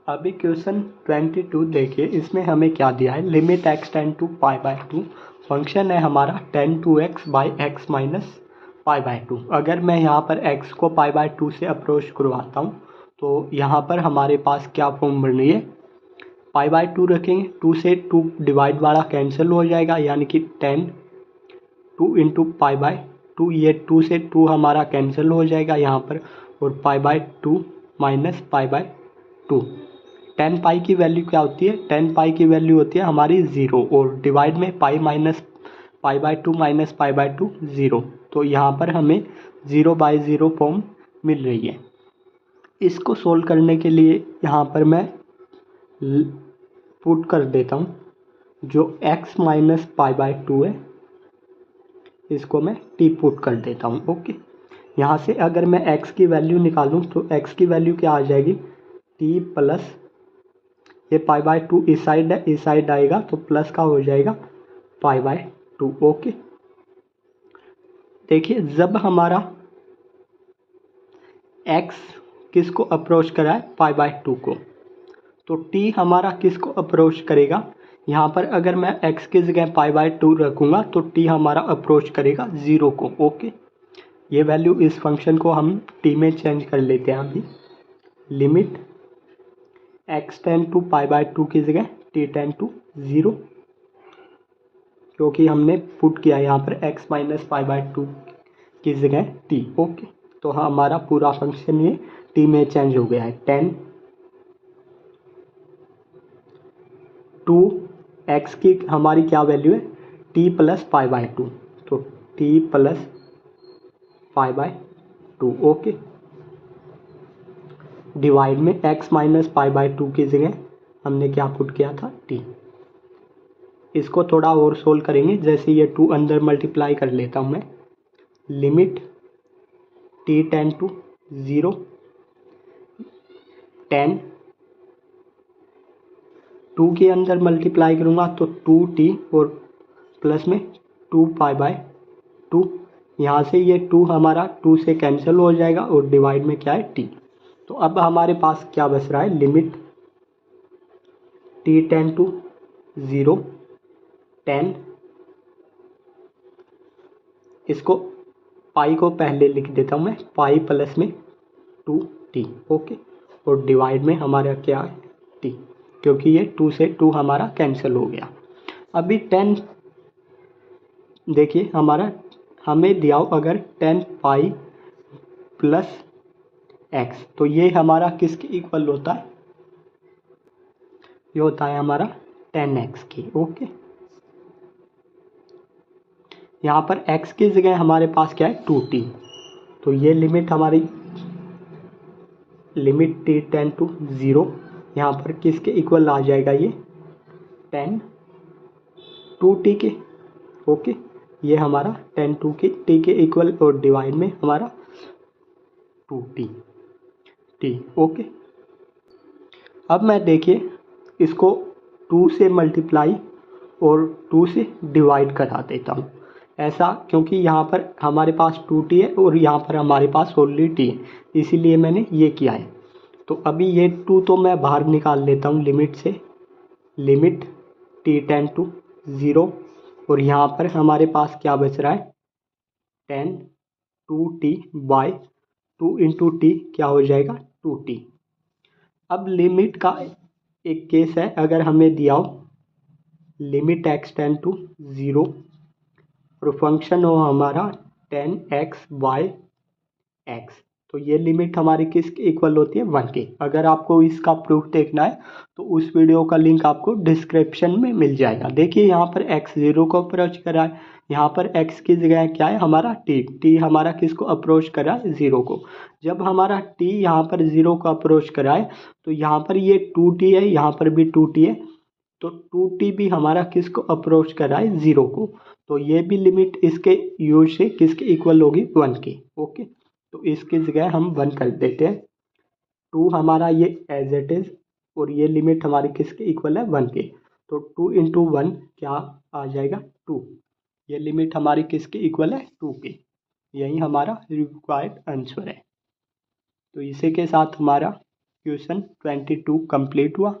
अभी क्वेश्चन 22 देखिए, इसमें हमें क्या दिया है, limit x tend to pi by two, function है हमारा tan 2x by x minus pi by two. अगर मैं यहाँ पर x को पाई बाई टू से अप्रोच करवाता हूँ तो यहाँ पर हमारे पास क्या फॉर्म बन रही है, पाई बाई टू रखेंगे, 2 से 2 डिवाइड वाला कैंसिल हो जाएगा, यानी कि tan 2 into pi by to, ये 2 से 2 हमारा कैंसिल हो जाएगा यहाँ पर, और पाई by to minus pi by to. 10 पाई की वैल्यू क्या होती है, 10 पाई की वैल्यू होती है हमारी 0, और डिवाइड में pi minus pi by to minus pi by to 0, तो यहाँ पर हमें 0 बाई 0 फॉर्म मिल रही है। इसको सोल्व करने के लिए यहाँ पर मैं पुट कर देता हूँ, जो x minus pi by to है इसको मैं t पुट कर देता हूँ। ओके, यहाँ से अगर मैं x की वैल्यू निकालूँ तो x की वैल्यू क्या आ जाएगी, t प्लस ये पाई बाई टू इस साइड है, इस साइड आएगा तो प्लस का हो जाएगा पाई बाई टू। ओके, देखिए जब हमारा x किसको अप्रोच करा है, पाई बाई टू को, तो t हमारा किसको अप्रोच करेगा, यहाँ पर अगर मैं x की जगह पाई बाई टू रखूँगा तो t हमारा अप्रोच करेगा 0 को। ओके, ये वैल्यू इस फंक्शन को हम t में चेंज कर लेते हैं अभी, limit x tend to pi by two की जगह t टेंड टू 0, क्योंकि हमने पुट किया यहाँ पर x minus pi by two की जगह t। ओके, तो हमारा पूरा फंक्शन ये t में चेंज हो गया है। 10 टू x की हमारी क्या वैल्यू है, t plus pi by to, तो t plus pi by to. Okay, divide में x minus pi by two की जगह हमने क्या पुट किया था, t। इसको थोड़ा और सोल्व करेंगे, जैसे ये 2 अंदर मल्टीप्लाई कर लेता हूँ मैं, लिमिट t टेंड टू 0, 10 2 के अंदर मल्टीप्लाई करूँगा तो 2t और प्लस में 2 पाई बाई टू, यहाँ से ये 2 हमारा 2 से कैंसिल हो जाएगा और डिवाइड में क्या है t। तो अब हमारे पास क्या बच रहा है, लिमिट t टेंड टू 0, 10, इसको पाई को पहले लिख देता हूँ मैं, पाई प्लस में 2t। ओके, और डिवाइड में हमारा क्या है, t, क्योंकि ये 2 से 2 हमारा कैंसिल हो गया। अभी 10 देखिए हमारा हमें दिया हो अगर 10 पाई प्लस x, तो ये हमारा किसके इक्वल होता है, ये होता है हमारा 10x की। ओके, यहाँ पर x की जगह हमारे पास क्या है, 2t, तो ये लिमिट हमारी लिमिट t टेंड टू 0 यहाँ पर किसके इक्वल आ जाएगा, ये 10 2t के। ओके, ये हमारा 10 2 के t के इक्वल, और डिवाइड में हमारा 2t t। ओके, अब मैं देखिए इसको 2 से मल्टीप्लाई और 2 से डिवाइड करा देता हूँ, ऐसा क्योंकि यहाँ पर हमारे पास 2t है और यहाँ पर हमारे पास ओनली t है, इसीलिए मैंने ये किया है। तो अभी ये 2 तो मैं बाहर निकाल लेता हूँ लिमिट से, लिमिट t टेंड टू 0, और यहाँ पर हमारे पास क्या बच रहा है, 10 2t बाई 2 इंटू टी क्या हो जाएगा, 2t। अब लिमिट का एक केस है, अगर हमें दिया हो लिमिट x टेंड टू 0 और फंक्शन हो हमारा 10x बाई x, तो ये लिमिट हमारी किसके इक्वल होती है, 1 के। अगर आपको इसका प्रूफ देखना है तो उस वीडियो का लिंक आपको डिस्क्रिप्शन में मिल जाएगा। देखिए यहाँ पर x 0 को अप्रोच करा है, यहाँ पर x की जगह क्या है हमारा t हमारा किसको अप्रोच करा है, 0 को। जब हमारा t यहाँ पर 0 को अप्रोच करा है तो यहाँ पर ये 2t है, यहाँ पर भी 2t है, तो 2t भी हमारा किसको अप्रोच करा है, 0 को, तो ये भी लिमिट इसके यूज से किसके इक्वल होगी, 1 की। ओके, तो इसकी जगह हम 1 कर देते हैं, 2 हमारा ये एज इट इज, और ये लिमिट हमारी किसके इक्वल है, 1 के, तो 2 इंटू 1 क्या आ जाएगा, 2, ये लिमिट हमारी किसके इक्वल है, 2 के। यही हमारा रिक्वायर्ड आंसर है। तो इसी के साथ हमारा क्वेश्चन 22 कंप्लीट हुआ।